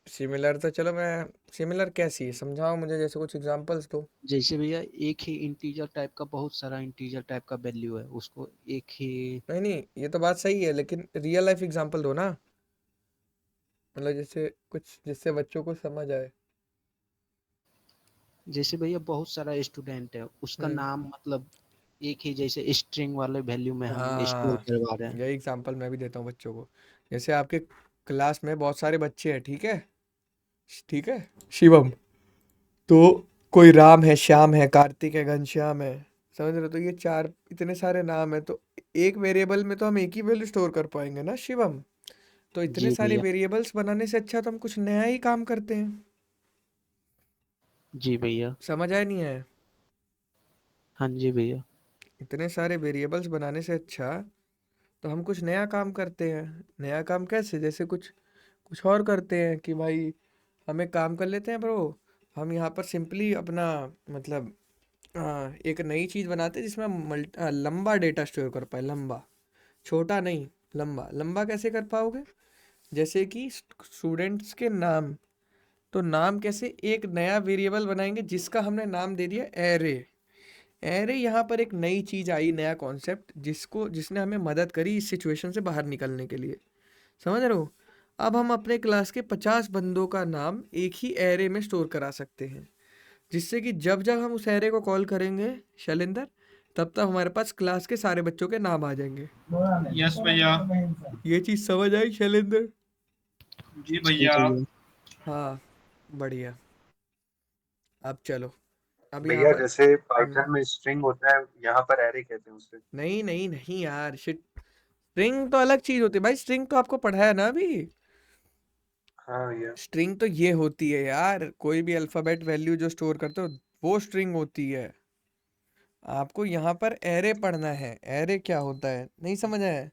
सिमिलर तो चलो, मैं सिमिलर कैसी समझाओ मुझे, जैसे कुछ एग्जांपल्स दो। जैसे भैया एक ही इंटीजर टाइप का, बहुत सारा इंटीजर टाइप का वैल्यू है, उसको एक ही। नहीं ये तो बात सही है, लेकिन रियल लाइफ एग्जांपल दो ना। मतलब जैसे कुछ जिससे बच्चों को समझ आए। जैसे भैया बहुत सारा स्टूडेंट है, उसका हम्म। नाम मतलब एक ही जैसे स्ट्रिंग वाले वैल्यू में हम स्टोर हाँ, करवा रहे हैं। यही एग्जांपल मैं भी देता हूँ बच्चों को। जैसे आपके क्लास में बहुत सारे बच्चे हैं, ठीक है, ठीक है शिवम। तो कोई राम है, श्याम है, कार्तिक है, घनश्याम है, समझ रहे हो? तो ये चार इतने सारे नाम है, तो एक वेरिएबल में तो हम एक ही वैल्यू स्टोर कर पाएंगे ना शिवम। तो इतने जी सारे भैया। वेरिएबल्स बनाने से अच्छा तो हम कुछ नया ही काम करते हैं। जी भैया। समझ आया नहीं है? हाँ जी भैया। इतने सारे वेरिएबल्स बनाने से अच्छा तो हम कुछ नया काम करते हैं। नया काम कैसे? जैसे कुछ कुछ और करते हैं कि भाई हम एक काम कर लेते हैं ब्रो। हम यहाँ पर सिंपली अपना मतलब एक नई चीज़ बनाते हैं जिसमें हम लंबा डेटा स्टोर कर पाए। लंबा, छोटा नहीं, लंबा। लंबा कैसे कर पाओगे? जैसे कि स्टूडेंट्स के नाम। तो नाम कैसे? एक नया वेरिएबल बनाएंगे जिसका हमने नाम दे दिया एरे। एरे यहाँ पर एक नई चीज़ आई, नया कॉन्सेप्ट जिसने हमें मदद करी इस सिचुएशन से बाहर निकलने के लिए। समझ रहे हो? अब हम अपने क्लास के 50 बंदों का नाम एक ही एरे में स्टोर करा सकते हैं, जिससे कि जब जब हम उस एरे को कॉल करेंगे शैलेंद्र, तब तक हमारे पास क्लास के सारे बच्चों के नाम आ जाएंगे। यस भैया। ये चीज़ समझ आई शैलेंद्र? जी जी भैया। भैया। हाँ, बढ़िया। अब चलो, अब यहाँ भैया पर जैसे पाइथन में स्ट्रिंग होता है, यहाँ पर एरे कहते हैं उसे। नहीं नहीं नहीं यार, शिट। स्ट्रिंग तो अलग चीज होती है भाई। स्ट्रिंग तो आपको पढ़ाया ना अभी। हाँ भैया। स्ट्रिंग तो ये होती है यार, कोई भी अल्फाबेट वैल्यू जो स्टोर करते हो वो स्ट्रिंग होती है। आपको यहाँ पर एरे पढ़ना है। एरे क्या होता है नहीं समझ आया?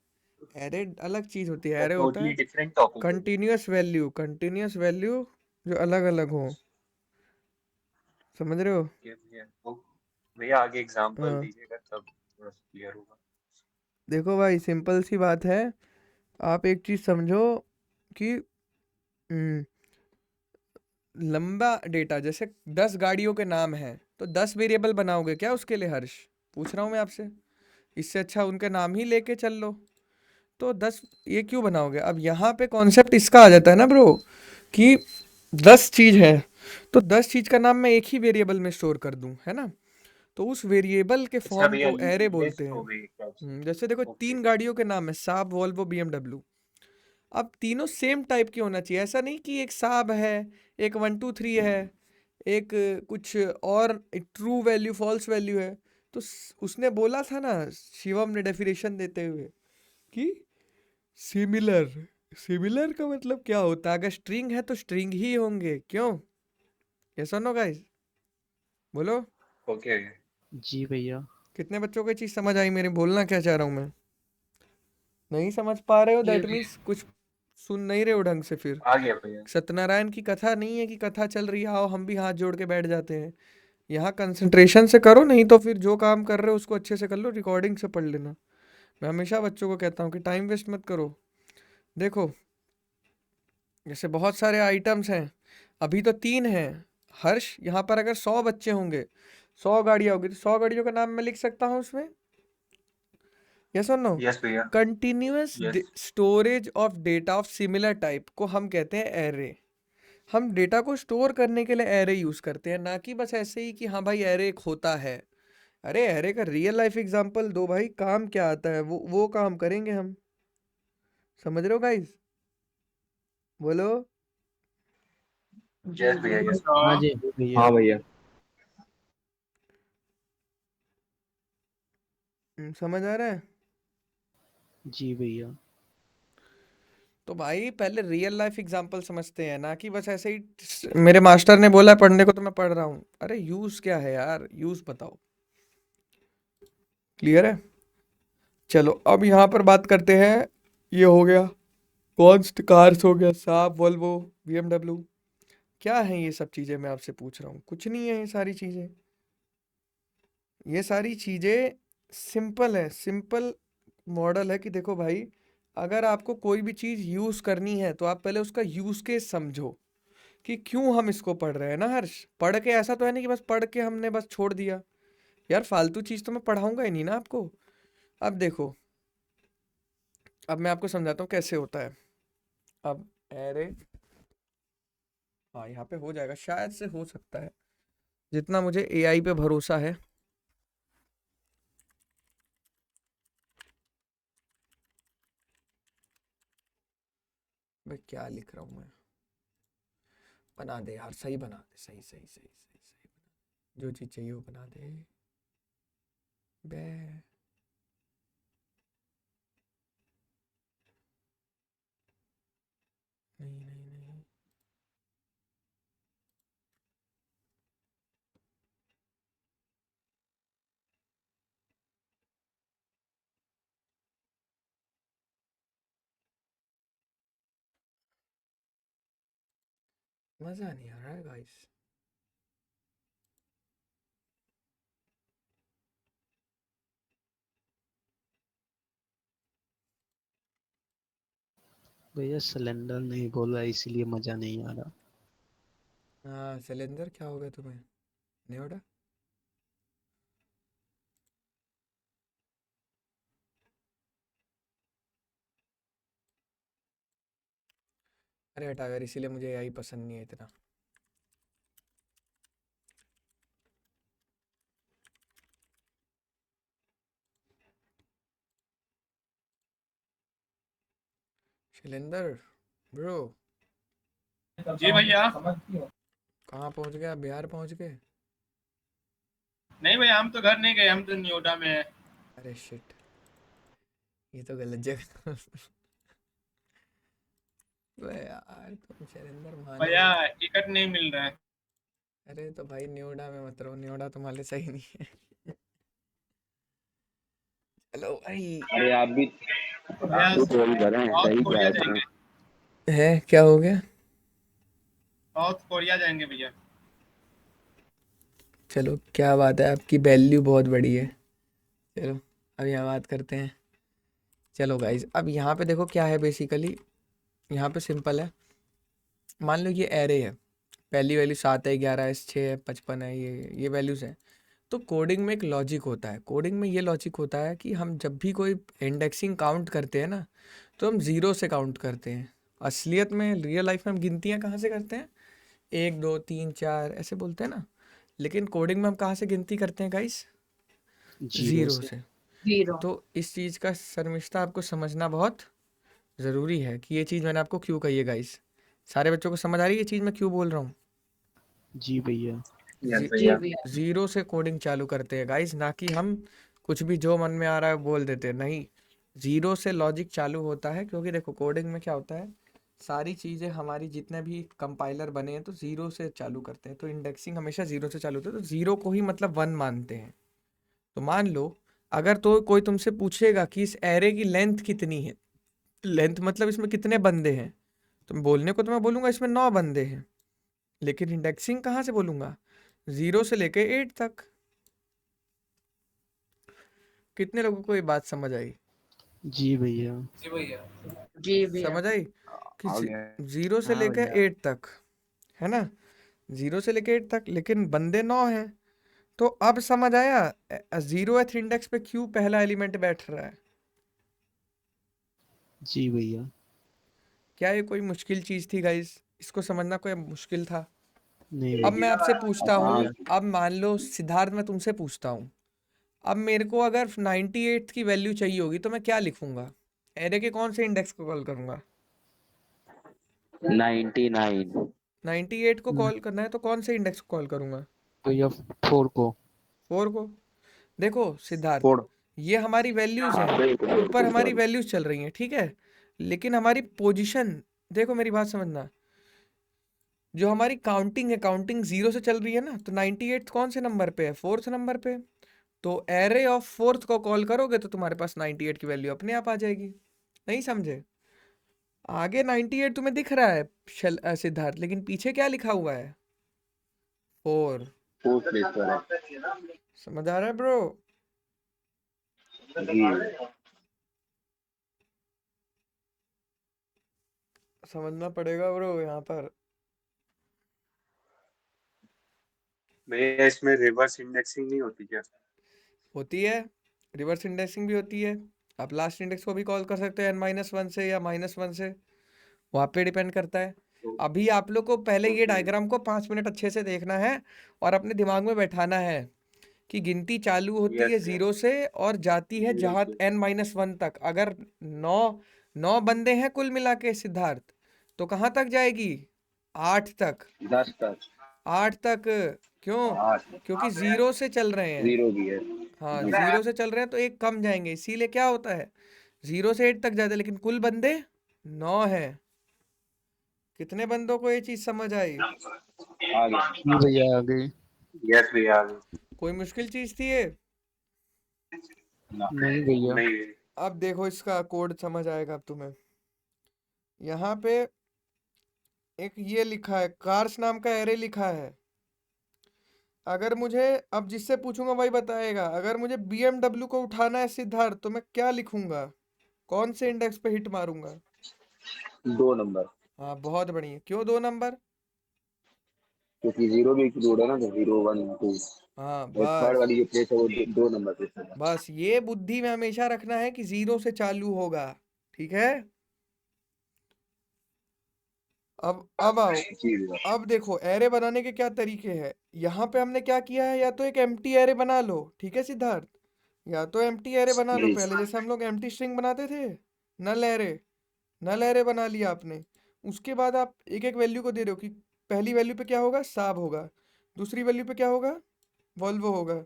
एरे अलग चीज होती है। एरे होता टोटली है डिफरेंट टॉपिक है। Continuous value. कंटिन्यूअस वैल्यू जो अलग अलग हो। समझ रहे हो? ये भैया भैया आगे एग्जांपल हाँ, दीजिएगा तब थोड़ा क्लियर होगा। देखो भाई सिंपल सी बात है। आप एक चीज समझो कि हम्म, लंबा डेटा, जैसे 10 गाड़ियों के नाम हैं, तो 10 वेरिएबल बनाओगे क्या उसके लिए हर्ष? पूछ रहा हूँ मैं आपसे। इससे अच्छा उनके नाम ही लेके चल लो। तो 10 ये क्यों बनाओगे? अब यहाँ पे कॉन्सेप्ट इसका आ जाता है ना ब्रो, कि 10 चीज है, तो 10 चीज का नाम मैं एक ही वेरिएबल में स्टोर कर दूं, है ना? तो उस वेरिएबल के अच्छा फॉर्म भैया, को एरे बोलते लिस्ट हैं। हो गई एक टाइप से। जैसे देखो ओके। 3 गाड़ियों के नाम है, साब, वॉल्वो, बीएमडब्ल्यू। अब तीनों सेम टाइप की होना चाहिए। ऐसा नहीं कि एक साब है, एक 1 2 3 है, एक कुछ और ट्रू वैल्यू फॉल्स वैल्यू है। तो उसने बोला था ना शिवम ने डेफिनेशन देते हुए कि सिमिलर। सिमिलर का मतलब क्या होता है? अगर स्ट्रिंग है तो स्ट्रिंग ही होंगे। क्यों? ये सुनो गाइस, बोलो। ओके। जी भैया। कितने बच्चों को ये चीज समझ आई? मेरे बोलना क्या चाह रहा हूँ मैं? नहीं समझ पा रहे हो? ये दैट मीन्स कुछ सुन नहीं रहे हो ढंग से फिर। आ गया भैया। सत्यनारायण की कथा नहीं है कि कथा चल रही है आओ हम भी हाथ जोड़ के बैठ जाते हैं। यहाँ कंसंट्रेशन से करो, नहीं तो फिर जो काम कर रहे हो उसको अच्छे से कर लो, रिकॉर्डिंग से पढ़ लेना। मैं हमेशा बच्चों को कहता हूँ कि टाइम वेस्ट मत करो। देखो, जैसे बहुत सारे आइटम्स हैं, अभी तो 3 हैं। हर्ष, यहाँ पर अगर 100 बच्चे होंगे, 100 गाड़ियाँ होगी, तो 100 गाड़ियों का नाम मैं लिख सकता हूँ उसमें। यस और नो? यस भैया। Continuous yes. Storage of data of similar type को हम कहते हैं एरे। हम डेटा को स्टोर करने के लिए एरे यूज करते हैं, ना कि बस ऐसे ही कि हाँ भाई एरे एक होता है। अरे एरे का रियल लाइफ एग्जांपल दो भाई, काम क्या आता है वो काम करेंगे हम। समझ रहे हो गाइस? बोलो। यस भैया। यस। हाँ जी भैया। हाँ भैया। समझ आ रहा है? जी भैया। तो भाई पहले रियल लाइफ एग्जांपल समझते हैं, ना कि बस ऐसे ही मेरे मास्टर ने बोला पढ़ने को तो मैं पढ़ रहा हूँ। अरे यूज क्या है यार, यूज बताओ। क्लियर है? चलो अब यहाँ पर बात करते हैं। ये हो गया कॉन्स्ट, कार्स हो गया, साब, वोल्वो, बीएमडब्ल्यू। क्या है ये सब चीजें? मैं आपसे पूछ रहा हूँ। कुछ नहीं है ये सारी चीजें। ये सारी चीजें सिंपल है। सिंपल मॉडल है कि देखो भाई, अगर आपको कोई भी चीज यूज करनी है तो आप पहले उसका यूज केस समझो कि क्यों हम इसको पढ़ रहे हैं ना हर्ष। पढ़ के ऐसा तो है नहीं कि बस पढ़ के हमने बस छोड़ दिया। यार फालतू चीज तो मैं पढ़ाऊंगा ही नहीं ना आपको। अब देखो, अब मैं आपको समझाता हूँ कैसे होता है। अब एरे हाँ यहाँ पे हो जाएगा, शायद से हो सकता है, जितना मुझे एआई पे भरोसा है। मैं क्या लिख रहा हूँ मैं, बना दे यार, सही बना दे, सही सही सही सही सही बना, जो चीज़ चाहिए वो बना दे बे। नहीं नहीं नहीं, मज़ा नहीं आ रहा है गाइस। भैया सिलेंडर नहीं बोल रहा इसीलिए मजा नहीं आ रहा। हाँ सिलेंडर, क्या हो गया तुम्हें न्योड़ा? अरे हटा यार, इसीलिए मुझे एआई पसंद नहीं है इतना। शैलेंदर ब्रो, जी भैया। कहाँ पहुँच गया? बिहार पहुँच गए? नहीं भैया, हम तो घर नहीं गए, हम तो न्योटा में है। अरे शिट, ये तो गलत जगह। बे यार तुम शैलेंदर मानो। भैया टिकट नहीं मिल रहा है। अरे तो भाई न्योड़ा में मत रहो, न्योड़ा तुम्हारे लिए सही नहीं है। चलो भाई। अरे आप भी भैया तो वही कर रहे हैं, साउथ सही क्या कोरिया है इसमें? जाएंगे। है क्या हो गया? साउथ कोरिया जाएंगे भैया। चलो क्या बात है, आपकी वैल्यू बहुत बड़ी है। चलो अब यहाँ बात करते हैं। चलो गाइज, अब यहाँ पे देखो क्या है बेसिकली, यहाँ पे सिंपल है। मान लो ये एरे है, पहली वैल्यू 7 है, 11 है, 6 है, 55 है, ये वैल्यूज है। तो कोडिंग में एक लॉजिक होता है, कोडिंग में ये लॉजिक होता है कि हम जब भी कोई इंडेक्सिंग काउंट करते हैं ना, तो हम ज़ीरो से काउंट करते हैं। असलियत में रियल लाइफ में हम गिनतियाँ कहाँ से करते हैं? 1 2 3 4 ऐसे बोलते हैं ना, लेकिन कोडिंग में हम कहाँ से गिनती करते हैं गाइस? जीरो ज़ीरो से। से। जीरो। तो इस चीज़ का शर्मिष्ठा आपको समझना बहुत ज़रूरी है कि ये चीज़ मैंने आपको क्यों कही है गाइस। सारे बच्चों को समझ आ रही है ये चीज़ मैं क्यों बोल रहा हूँ? जी भैया। जी भैया भैया। ज़ीरो से कोडिंग चालू करते हैं गाइस, ना कि हम कुछ भी जो मन में आ रहा है बोल देते हैं, नहीं। ज़ीरो से लॉजिक चालू होता है, क्योंकि देखो कोडिंग में क्या होता है, सारी चीज़ें हमारी जितने भी कंपाइलर बने हैं तो ज़ीरो से चालू करते हैं, तो इंडेक्सिंग हमेशा ज़ीरो से चालू होता है, तो ज़ीरो को ही मतलब 1 मानते हैं। तो मान लो अगर तो कोई तुमसे पूछेगा कि इस एरे की लेंथ कितनी है, लेंथ मतलब इसमें कितने बंदे हैं, तो बोलने को तो मैं बोलूँगा इसमें 9 बंदे हैं, लेकिन इंडेक्सिंग कहाँ से बोलूँगा? 0 से लेके 8 तक। कितने लोगों को ये बात समझ आई? जी भैया। जी भैया। जी भैया। समझ आई कि आ गया। 0 से हाँ लेके भैया। 8 तक, है ना? 0 से लेके 8 तक, लेकिन बंदे 9 हैं। तो अब समझ आया 0th इंडेक्स पे क्यों पहला एलिमेंट बैठ रहा है? जी भैया। क्या ये कोई मुश्किल चीज़ थी गाइस? इसको समझना कोई मुश्किल था? नहीं अब मैं भैया। आपसे पूछता हाँ हूँ, अब मान लो सिद्धार्थ मैं तुमसे पूछता हूँ, अब मेरे को अगर 98 की वैल्यू चाहिए होगी तो मैं क्या लिखूंगा? एरे के कौन से इंडेक्स को कॉल करूंगा? 99। 98 को कॉल करना है तो कौन से इंडेक्स को कॉल करूंगा? भैया 4 को। 4 को। देखो सिद्धार्थ, फोड़। ये हमारी वैल्यूज हैं, ऊपर हमारी वैल्यूज चल रही हैं, ठीक है, लेकिन हमारी पोजीशन, देखो मेरी बात समझना, जो हमारी काउंटिंग है, काउंटिंग 0 से चल रही है ना, तो 98 कौन से नंबर पे है? 4th नंबर पे। तो एरे ऑफ 4th को कॉल करोगे तो तुम्हारे पास 98 की वैल्यू अपने आप आ जाएगी। नहीं समझे? आगे 98 तुम्हें दिख रहा है सिद्धार्थ, लेकिन पीछे क्या लिखा हुआ है? 4। फोड़ प्लेस पर है। समझ आ रहा है ब्रो? जी। समझना पड़ेगा ब्रो यहाँ पर। भैया इसमें रिवर्स इंडेक्सिंग नहीं होती क्या? होती है, रिवर्स इंडेक्सिंग भी होती है। आप लास्ट इंडेक्स को भी कॉल कर सकते हैं n-1 से या -1 से, वहाँ पे डिपेंड करता है। अभी आप लोग को पहले ये डायग्राम को 5 मिनट अच्छे से देखना है और अपने दिमाग में बैठाना है कि गिनती चालू होती है यस 0 से और जाती है जहां n-1 तक। अगर 9 बंदे हैं कुल मिला के सिद्धार्थ, तो कहाँ तक जाएगी? 8 तक। 10 तक 8 तक क्यों? 8 क्योंकि 0 से चल रहे हैं। 0 भी है। हाँ 0 से चल रहे हैं तो एक कम जाएंगे, इसीलिए क्या होता है 0 से 8 तक जाते हैं, लेकिन कुल बंदे 9 हैं। कितने बंदों को ये चीज समझ आई? आगे जी भैया आ गई। यस भैया कोई मुश्किल चीज थी ये? नहीं भैया। नहीं अब देखो इसका कोड समझ आएगा अब तुम्हें। यहाँ पे एक ये लिखा है, कार्स नाम का एरे लिखा है। अगर मुझे अब जिससे पूछूंगा वही बताएगा। अगर मुझे BMW को उठाना है सिद्धार्थ, तो मैं क्या लिखूंगा? कौन से इंडेक्स पे हिट मारूंगा? 2 नंबर, हाँ बहुत बढ़िया। क्यों 2 नंबर? क्योंकि 0 भी इंक्लूड है ना, तो 0 1 2 हाँ और थर्ड बस वाली जो प्लेस है वो 2 नंबर प्लेस है। बस ये बुद्धि में हमेशा रखना है कि 0 से चालू होगा। ठीक है। अब आओ। जी भैया। अब देखो एरे बनाने के क्या तरीके हैं। यहाँ पे हमने क्या किया है, या तो एक एम्प्टी एरे बना लो, ठीक है सिद्धार्थ, या तो एम्प्टी एरे बना लो जी। पहले, जैसे हम लोग एम्प्टी स्ट्रिंग बनाते थे। नल एरे बना लिया आपने। उसके बाद आप एक एक वैल्यू को दे रहे हो कि पहली वैल्यू पे क्या होगा, साब होगा। दूसरी वैल्यू पे क्या होगा, वॉल्वो होगा।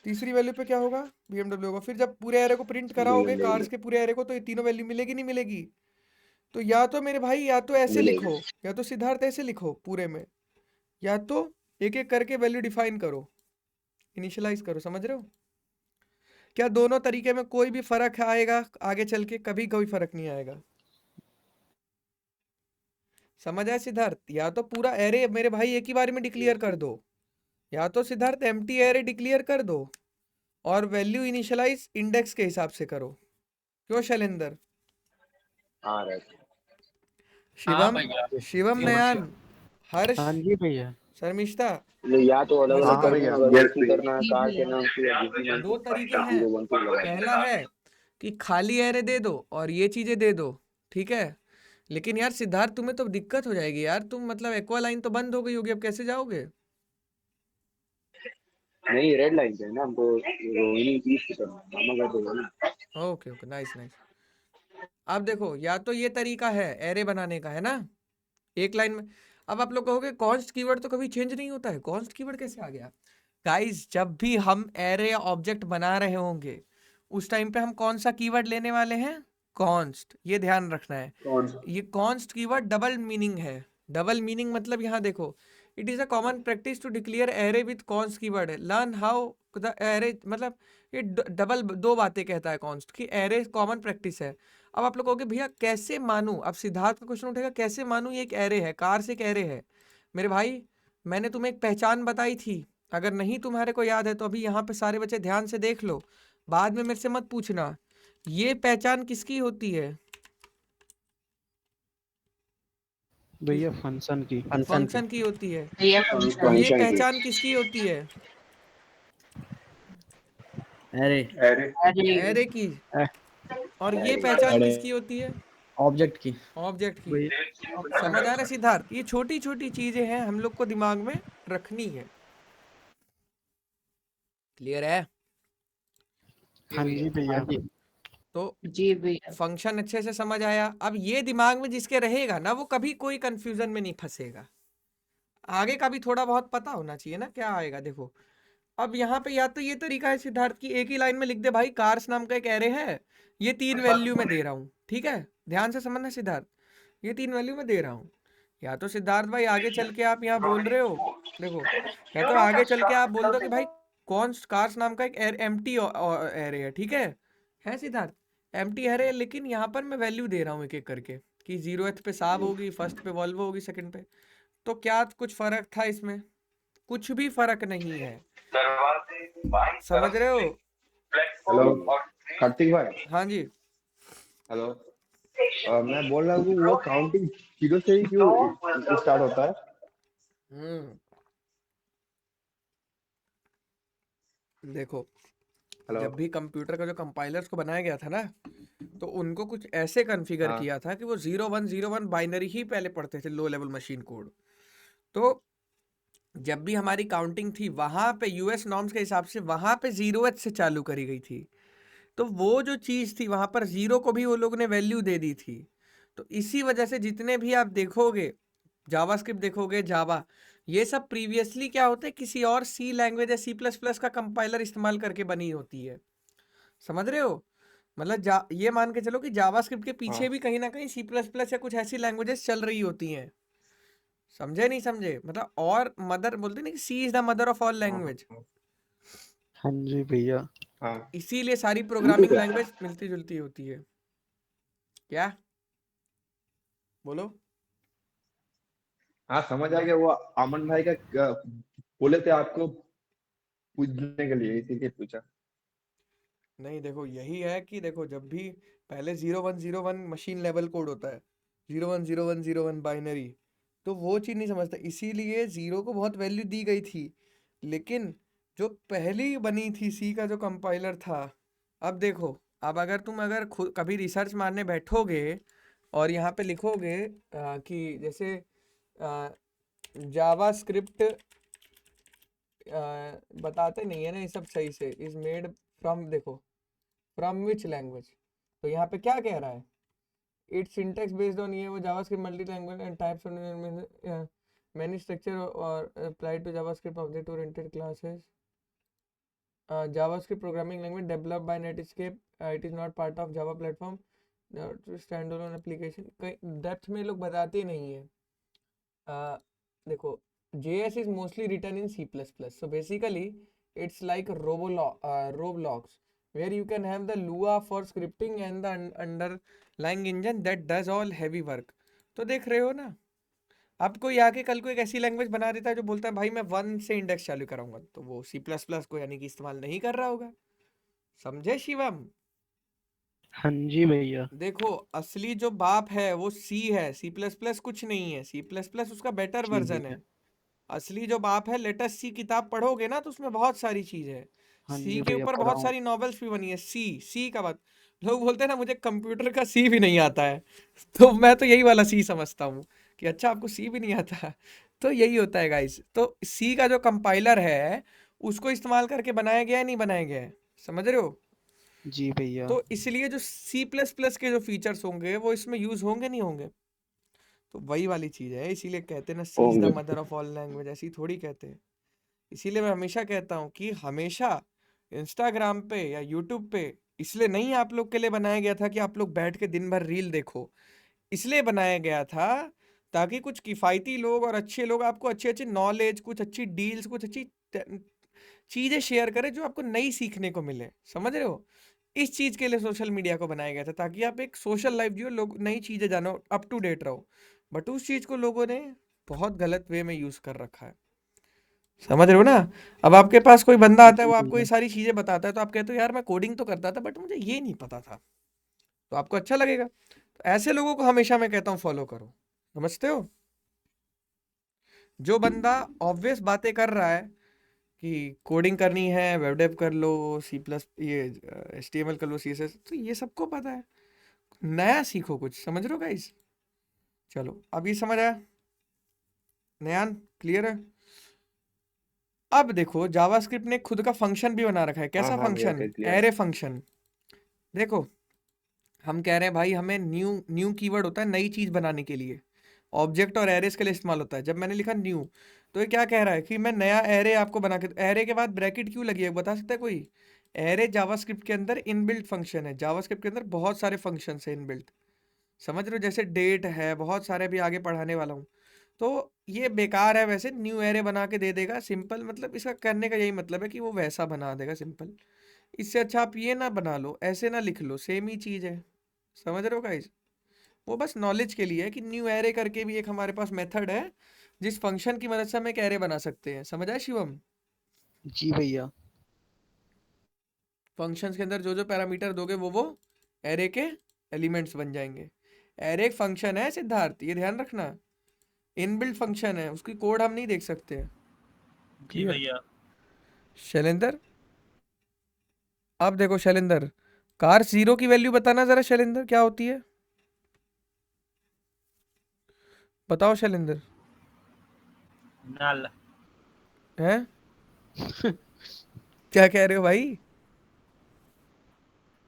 तीसरी वैल्यू पे क्या होगा, BMW होगा। फिर जब पूरे एरे को प्रिंट कराओगे, कार्स के पूरे एरे को, तो ये तीनों वैल्यू मिलेगी नहीं मिलेगी? तो या तो मेरे भाई, या तो ऐसे मिलेगी। लिखो, या तो सिद्धार्थ ऐसे लिखो पूरे में, या तो एक एक करके वैल्यू डिफाइन करो, इनिशियलाइज करो। समझ रहे हो? क्या दोनों तरीके में कोई भी फर्क आएगा आगे चल के? कभी कोई फर्क नहीं आएगा। समझ आया सिद्धार्थ? या तो पूरा एरे मेरे भाई एक ही बार में डिक्लेयर कर दो, या तो सिद्धार्थ एम्प्टी एरे डिक्लेयर कर दो और वैल्यू इनिशियलाइज इंडेक्स के हिसाब से करो। क्यों शैलेंद्र? आ रहा है। हाँ शिवम, भैया। शिवम नयान, हर्ष, हाँ जी भैया। शर्मिष्ठा, मतलब या तो अलग अलग हाँ करना भैया। है, अगर Yes, एक ही करना है जी कार के भैया। नाम से या जिसके नाम दो से, तरीके तो हैं। 0 1 2 लगा पहला है कि खाली एरे दे दो और ये चीजें दे दो, ठीक है। लेकिन यार सिद्धार्थ तुम्हें तो दिक्कत हो जाएगी यार, तुम मतलब एक्वा लाइन तो बंद हो गई होगी, अब कैसे जाओगे? नहीं, रेड लाइन पे है ना, हमको रोहिणी चीज की तरह मामा कर देगा ना। Okay okay, nice nice. अब देखो, या तो ये तरीका है एरे बनाने का, है ना, एक लाइन में। अब आप लोग कहोगे कॉन्स्ट कीवर्ड तो कभी चेंज नहीं होता है, कॉन्स्ट कीवर्ड कैसे आ गया? गाइस जब भी हम एरे या ऑब्जेक्ट बना रहे होंगे, उस टाइम पे हम कौन सा कीवर्ड लेने वाले हैं? कॉन्स्ट। ये ध्यान रखना है। ये कॉन्स्ट कीवर्ड डबल मीनिंग है। डबल मीनिंग मतलब यहाँ देखो, it is a common practice to declare array with const keyword है। लर्न हाउ द एरे, मतलब ये डबल दो बातें कहता है कॉन्स्ट की। एरे कॉमन प्रैक्टिस है। अब आप लोग कहोगे भैया कैसे मानूं? अब सिद्धार्थ का क्वेश्चन उठेगा, कैसे मानूं ये एक एरे है, कार से एक एरे है। मेरे भाई मैंने तुम्हें एक पहचान बताई थी, अगर नहीं तुम्हारे को याद है तो अभी यहाँ पे सारे बच्चे ध्यान से देख लो, बाद में मेरे से मत पूछना। ये पहचान किसकी होती है? भैया फंक्शन की। फंक्शन की होती है। भैया ये फंक्शन की। पहचान किसकी होती है? अरे अरे एरे की। अ- और ये पहचान किसकी होती है? ऑब्जेक्ट की। ऑब्जेक्ट की। भैया समझ आ रहा है सिद्धार्थ? ये छोटी छोटी चीजें हैं, हम लोग को दिमाग में रखनी है। क्लियर है? हाँ जी भैया। तो जी भैया। फंक्शन अच्छे से समझ आया। अब ये दिमाग में जिसके रहेगा ना, वो कभी कोई कंफ्यूजन में नहीं फंसेगा। आगे का भी थोड़ा बहुत पता होना चाहिए ना क्या आएगा। देखो अब यहाँ पे या तो ये तरीका है सिद्धार्थ की, एक ही लाइन में लिख दे भाई कार्स नाम का एक एरे है, ये 3 वैल्यू में दे रहा हूँ, ठीक है। ध्यान से समझना सिद्धार्थ, ये 3 वैल्यू में दे रहा हूँ। या तो सिद्धार्थ भाई आगे चल के आप यहाँ बोल रहे हो, देखो, या तो आगे चल के आप बोल दो कि भाई कौन कार्स नाम का एक एम्प्टी एरे है, ठीक है सिद्धार्थ, एम्प्टी एरे है, लेकिन यहाँ पर मैं वैल्यू दे रहा हूँ एक एक करके कि 0th पे साब होगी, फर्स्ट पे वॉल्वो होगी, सेकंड पे। तो क्या कुछ फर्क था इसमें? कुछ भी फर्क नहीं है। समझ रहे हो? हेलो कार्तिक भाई। हाँ जी। हेलो मैं बोल रहा हूँ वो काउंटिंग 0 से ही क्यों स्टार्ट होता है? देखो हेलो जब भी कंप्यूटर का जो कंपाइलर्स को बनाया गया था ना, तो उनको कुछ ऐसे कॉन्फ़िगर हाँ किया था कि वो 0101 बाइनरी ही पहले पढ़ते थे, लो लेवल मशीन कोड। तो जब भी हमारी काउंटिंग थी वहाँ पे यूएस नॉर्म्स के हिसाब से वहाँ पे 0h से चालू करी गई थी। तो वो जो चीज़ थी वहाँ पर 0 को भी वो लोग ने वैल्यू दे दी थी। तो इसी वजह से जितने भी आप देखोगे, जावास्क्रिप्ट देखोगे, जावा, ये सब प्रीवियसली क्या होता है, किसी और सी लैंग्वेज या C++ का कंपाइलर इस्तेमाल करके बनी होती है। समझ रहे हो? मतलब ये मान के चलो कि जावास्क्रिप्ट के पीछे हाँ भी कहीं ना कहीं C++ या कुछ ऐसी लैंग्वेजेस चल रही होती हैं। समझे नहीं समझे? मतलब और मदर बोलते नहीं कि she is the mother of all हाँ लैंग्वेज। हाँ जी भैया। हाँ इसीलिए सारी प्रोग्रामिंग लैंग्वेज मिलती जुलती होती है। क्या बोलो? हाँ समझ आ गया। वो अमन भाई का बोले थे आपको पूछने के लिए, इसीलिए पूछा। नहीं देखो, यही है कि देखो, जब भी पहले 0101 मशीन लेवल कोड होता है, 010101 बाइनरी, तो वो चीज़ नहीं समझता, इसीलिए जीरो को बहुत वैल्यू दी गई थी। लेकिन जो पहली बनी थी सी का जो कंपाइलर था, अब देखो, अब अगर तुम अगर खुद कभी रिसर्च मारने बैठोगे और यहाँ पे लिखोगे कि जैसे जावा स्क्रिप्ट, बताते नहीं है ना ये सब सही से, इज मेड फ्रॉम, देखो, फ्रॉम विच लैंग्वेज, तो यहाँ पे क्या कह रहा है, इट्स सिंटैक्स बेस्ड ऑन, ये वो JavaScript multi language and types many structure और applied to JavaScript object oriented classes, JavaScript programming language developed by Netscape, it is not part of Java platform, stand alone application. कहीं डेप्थ में लोग बताते नहीं है। देखो, JS is mostly written in C++. So basically, it's like Roblox, where you can have the Lua for scripting and the underlying engine that does all heavy work. तो देख रहे हो ना, अब कोई आके कल को एक ऐसी लैंग्वेज बना देता है जो बोलता है भाई मैं 1 से इंडेक्स चालू कराऊंगा, तो वो C++ को यानी कि इस्तेमाल नहीं कर रहा होगा। समझे शिवम? हाँ जी भैया। देखो, असली जो बाप है वो C है, C++ कुछ नहीं है, C++ उसका बेटर जी वर्जन भैया। है। असली जो बाप है, लेटेस्ट सी किताब पढ़ोगे ना तो उसमें बहुत सारी चीज है। हाँ सी जी के भैया ऊपर पढ़ा बहुत हूँ। सारी नॉवेल्स भी बनी है। सी का बात, लोग बोलते हैं ना मुझे कंप्यूटर का सी भी नहीं आता है, तो मैं तो यही वाला सी समझता हूँ कि अच्छा आपको सी भी नहीं आता। तो यही होता है गाइस। तो सी का जो कंपाइलर है उसको इस्तेमाल करके बनाया गया है, नहीं बनाया गया है, समझ रहे हो? जी भैया। तो इसलिए जो C++ के जो फीचर्स होंगे वो इसमें यूज होंगे, नहीं होंगे? तो वही वाली चीज है, इसीलिए कहते हैं ना सी इज द होंगे। मदर ऑफ ऑल लैंग्वेज, ऐसी थोड़ी कहते हैं। इसीलिए मैं हमेशा कहता हूँ कि हमेशा इंस्टाग्राम पे या यूट्यूब पे इसलिए नहीं आप लोग के लिए बनाया गया था कि आप लोग बैठ के दिन भर रील देखो, इसलिए बनाया गया था ताकि कुछ किफ़ायती लोग और अच्छे लोग आपको अच्छे अच्छे नॉलेज, कुछ अच्छी डील्स, कुछ अच्छी चीज़ें शेयर करें जो आपको नई सीखने को मिले। समझ रहे हो? इस चीज़ के लिए सोशल मीडिया को बनाया गया था, ताकि आप एक सोशल लाइफ जियो, लोग नई चीज़ें जानो, अप टू डेट रहो। बट उस चीज़ को लोगों ने बहुत गलत वे में यूज़ कर रखा है। समझ रहे हो ना? अब आपके पास कोई बंदा आता है, जी वो आपको ये भैया। सारी चीज़ें बताता है, तो आप कहते हो यार मैं कोडिंग तो करता था बट मुझे ये नहीं पता था, तो आपको अच्छा लगेगा। तो ऐसे लोगों को हमेशा मैं कहता हूँ फॉलो करो। समझते हो? जो बंदा ऑब्वियस बातें कर रहा है कि कोडिंग करनी है, वेब डेव कर लो, सी प्लस ये HTML कर लो, CSS, तो ये सबको पता है। नया सीखो कुछ। समझ रहे हो गाइस? चलो, अब ये समझ आया? नयान क्लियर है? अब देखो, जावास्क्रिप्ट ने खुद का फंक्शन भी बना रखा है। हाँ कैसा हाँ भैया फंक्शन? क्लियर। Array function. देखो, हम कह रहे हैं भाई हमें न्यू कीवर्ड होता है नई चीज बनाने के लिए, ऑब्जेक्ट और एरेस के लिए इस्तेमाल होता है। जब मैंने लिखा न्यू, तो ये क्या कह रहा है कि मैं नया एरे आपको बना के, एरे के बाद ब्रैकेट क्यों लगी है बता सकता है कोई? एरे जावास्क्रिप्ट के अंदर इनबिल्ट फंक्शन है। जावास्क्रिप्ट के अंदर बहुत सारे फंक्शन है इनबिल्ट। समझ रहे हो? जैसे डेट है, बहुत सारे भी आगे पढ़ाने वाला हूँ। तो ये बेकार है वैसे, न्यू एरे बना के दे देगा सिंपल, मतलब इसका करने का यही मतलब है कि वो वैसा बना देगा सिंपल। इससे अच्छा आप ये ना बना लो, ऐसे ना लिख लो, सेम ही चीज़ है। समझ रहे हो गाइस? वो बस नॉलेज के लिए है कि न्यू एरे करके भी एक हमारे पास मेथड है जिस फंक्शन की मदद से हम एक एरे बना सकते हैं। समझ आया शिवम? जी भैया। फंक्शंस के अंदर जो जो पैरामीटर दोगे वो एरे के एलिमेंट्स बन जाएंगे। एरे एक फंक्शन है सिद्धार्थ, ये ध्यान रखना, इनबिल्ट फंक्शन है, उसकी कोड हम नहीं देख सकते। जी भैया। शैलेंद्र, अब देखो शैलेंद्र, कार जीरो की वैल्यू बताना जरा शैलेंद्र, क्या होती है? बताओ शैलेंद्र। नल। हैं? क्या कह रहे हो भाई?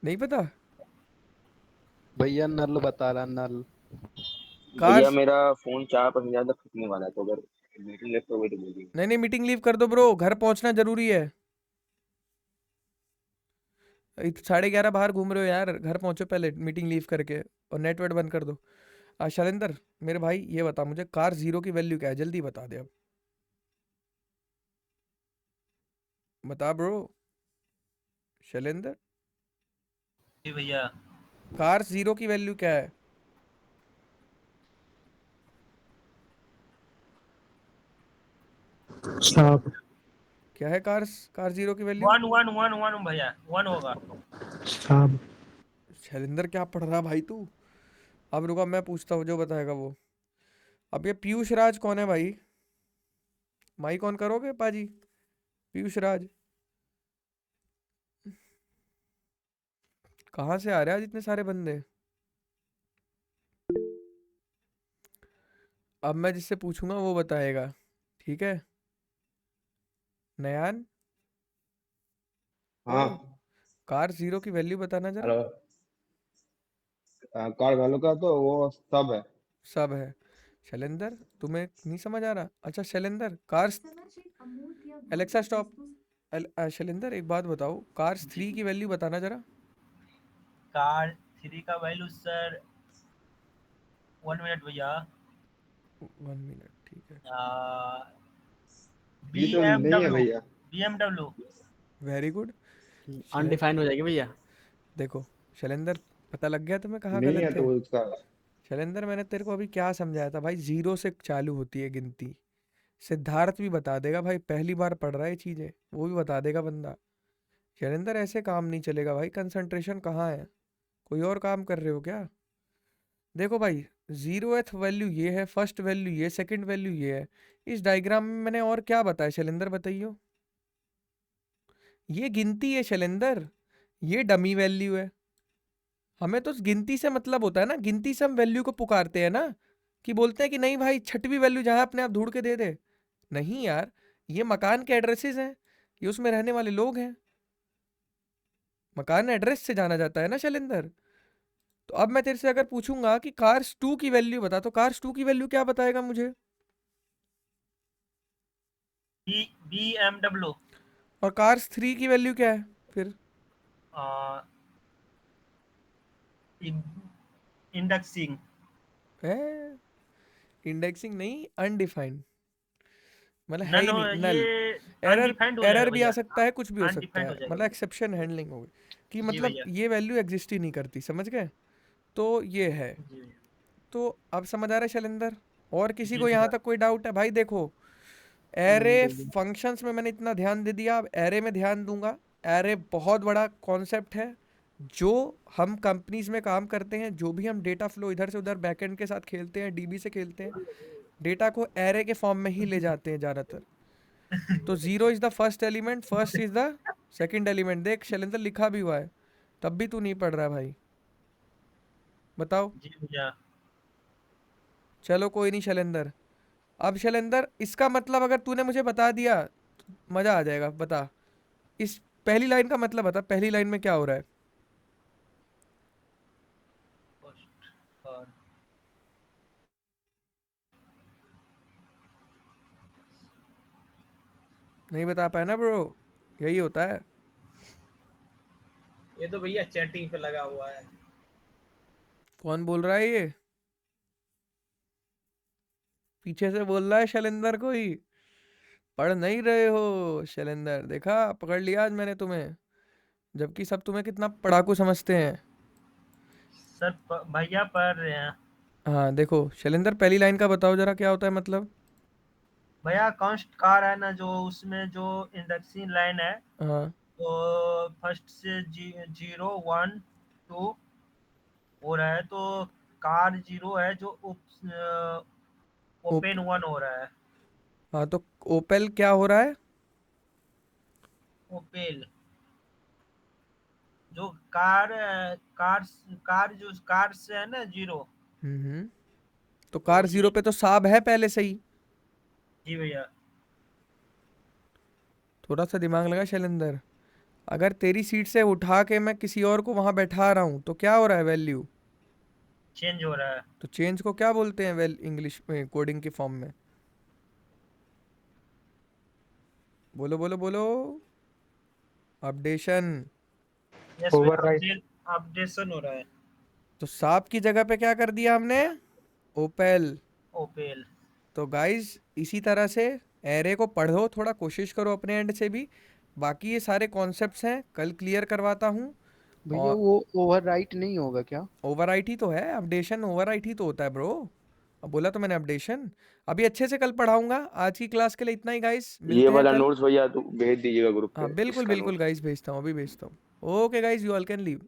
नहीं पता? भैया नल बता रहा नल। कार भैया मेरा फोन 4% ज्यादा खपने वाला है, तो अगर मीटिंग लेफ्ट हो गई तो बोलिए। नहीं नहीं, मीटिंग लीव कर दो ब्रो, घर पहुंचना जरूरी है। 11:30 बाहर घूम रहे हो यार, घर पहुंचो पहले मीटिंग लीव करके, और नेट वेट बंद कर दो। शैलेंद्र मेरे भाई ये बता मुझे, कार जीरो की वैल्यू क्या है, जल्दी बता दे अब, बता ब्रो। शैलेंद्र, जी भैया। कार जीरो की वैल्यू क्या है? स्टॉप। क्या है कार जीरो की value? One one one one भैया, वन होगा। स्टॉप। शैलेंद्र क्या पढ़ रहा भाई तू? अब रुका, मैं पूछता हूँ, जो बताएगा वो। अब ये पीयूष राज कौन है भाई? माइक ऑन करोगे पाजी? पीयूष राज कहाँ से आ रहे हैं आज इतने सारे बंदे? अब मैं जिससे पूछूंगा वो बताएगा, ठीक है? नयान, ओ, हाँ। कार जीरो की वैल्यू बताना जरा। हेलो। कार वैल्यू का तो वो सब है। सब है। शैलेंद्र तुम्हें नहीं समझ आ रहा? अच्छा Shailendra, cars, Alexa stop. Shailendra एक बात बताओ, कार्स थ्री की वैल्यू बताना जरा। कार 3 का वैल्यू सर, 1 मिनट भैया। 1 मिनट, ठीक है। बी ये तो एम नहीं है डब्ल्यू भैया। B M W. Very good. Undefined हो जाएगी भैया। देखो शैलेंद्र, पता लग गया तुम्हें कहाँ नहीं गलत है थे? तो उसका। शैलेंद्र मैंने तेरे को अभी क्या समझाया था भाई, जीरो से चालू होती है गिनती। सिद्धार्थ भी बता देगा भाई, पहली बार पढ़ रहा है ये चीजें, वो भी बता देगा बंदा। शैलेंद्र ऐसे काम नहीं चलेगा भाई, कंसंट्रेशन कहाँ है? कोई और काम कर रहे हो क्या? देखो भाई, जीरोथ वैल्यू ये है, फर्स्ट वैल्यू ये, सेकंड वैल्यू ये है। इस डायग्राम में मैंने और क्या बताया शैलेंद्र, बताइयो? ये गिनती है शैलेंद्र, ये डमी वैल्यू है। हमें तो गिनती से मतलब होता है ना, गिनती से हम वैल्यू को पुकारते हैं ना, कि बोलते हैं कि नहीं भाई छठवीं वैल्यू जहां अपने आप ढूंढ के दे दे। नहीं यार, ये मकान के एड्रेसेस हैं, ये उसमें रहने वाले लोग हैं, मकान एड्रेस से जाना जाता है ना शैलेंद्र। तो अब मैं तेरे से अगर पूछूंगा कि कार्स टू की वैल्यू बता, तो कार्स टू की वैल्यू क्या बताएगा मुझे? B M W. और कार्स थ्री की वैल्यू क्या है फिर? इंडेक्सिंग। है, इंडेक्सिंग नहीं, अनडिफाइंड, मतलब है नन ही हो, नहीं, ये नल। एरर, अनडिफाइंड हो एरर जाएगा भी आ भैया। सकता है, कुछ भी हो सकता अनडिफाइंड है, हो जाएगा मतलब भैया। एक्सेप्शन हैंडलिंग होगी, कि जी मतलब भैया। ये वैल्यू एग्जिस्ट ही नहीं करती, समझ गए? तो ये है। जी भैया। तो अब समझ आ रहा है शैलेंद्र? और किसी जी को यहाँ भैया। तक कोई डाउट है भाई? देखो, एरे नहीं भैया। फंक्शंस में मैंने इतना ध्यान दे दिया, अब एरे में ध्यान दूंगा। एरे बहुत बड़ा कॉन्सेप्ट है, जो हम कंपनीज में काम करते हैं, जो भी हम डेटा फ्लो इधर से उधर बैकएंड के साथ खेलते हैं, डीबी से खेलते हैं, डेटा को एरे के फॉर्म में ही ले जाते हैं ज़्यादातर। तो zero is the first element, first is the second element. देख शैलेंद्र, लिखा भी हुआ है, तब भी तू नहीं पढ़ रहा भाई, बताओ? जी भैया। चलो कोई नहीं शैलेंद्र। अब शैलेंद्र इसका मतलब अगर तूने मुझे बता दिया तो मजा आ जाएगा, बता। इस पहली लाइन का मतलब बता, पहली लाइन में क्या हो रहा है? और नहीं बता पाया ना ब्रो, यही होता है। ये तो भैया चैटिंग पे लगा हुआ है। कौन बोल रहा है ये? पीछे से बोल रहा है शैलेंद्र कोई? पढ़ नहीं रहे हो शैलेंद्र, देखा पकड़ लिया आज मैंने तुम्हें, जबकि सब तुम्हें कितना पढ़ाकू समझते हैं। सर भैया पढ़ रहे हैं। हाँ देखो शैलेंद्र, पहली लाइन का बताओ जरा, क्या होता है मतलब? भैया कॉन्स्ट कार है ना, जो उसमें जो इंडेक्सिंग लाइन है, हाँ। तो फर्स्ट से 0 1 2 हो रहा है, तो कार 0 है, जो ओप, ओपन 1 हो रहा है। हाँ तो ओपेल क्या हो रहा है? ओपेल जो कार कार कार जो कार से है ना 0। तो कार 0 पे तो साब है पहले से ही। जी भैया। थोड़ा सा दिमाग लगा शैलेंद्र। अगर तेरी सीट से उठा के मैं किसी और को वहां बैठा रहा हूं तो क्या हो रहा है, वैल्यू चेंज हो रहा है। तो चेंज को क्या बोलते हैं वेल इंग्लिश में कोडिंग के फॉर्म में? बोलो बोलो बोलो। अपडेशन। Yes Override. भैया, अपडेशन हो रहा है। तो साब की जगह पे क्या कर दिया हमने? ओपेल। ओपेल। तो गाइज इसी तरह से एरे को पढ़ो, थोड़ा कोशिश करो अपने एंड से भी। बाकी ये सारे कॉन्सेप्ट्स हैं, कल क्लियर करवाता हूँ। भैया और वो ओवरराइट नहीं होगा क्या? ओवरराइट ही तो है, अपडेशन ओवरराइट ही तो होता है ब्रो। अब बोला तो मैंने अपडेशन। अभी अच्छे से कल पढ़ाऊंगा। आज की क्लास के लिए इतना ही गाइस, ये मिलते हैं वाला कल। नोट्स भैया तो भेज दीजिएगा ग्रुप हाँ पे बिल्कुल इसका बिल्कुल नोट्स। गाइस, भेजता हूँ, अभी भेजता हूँ। Okay guys, you all can leave.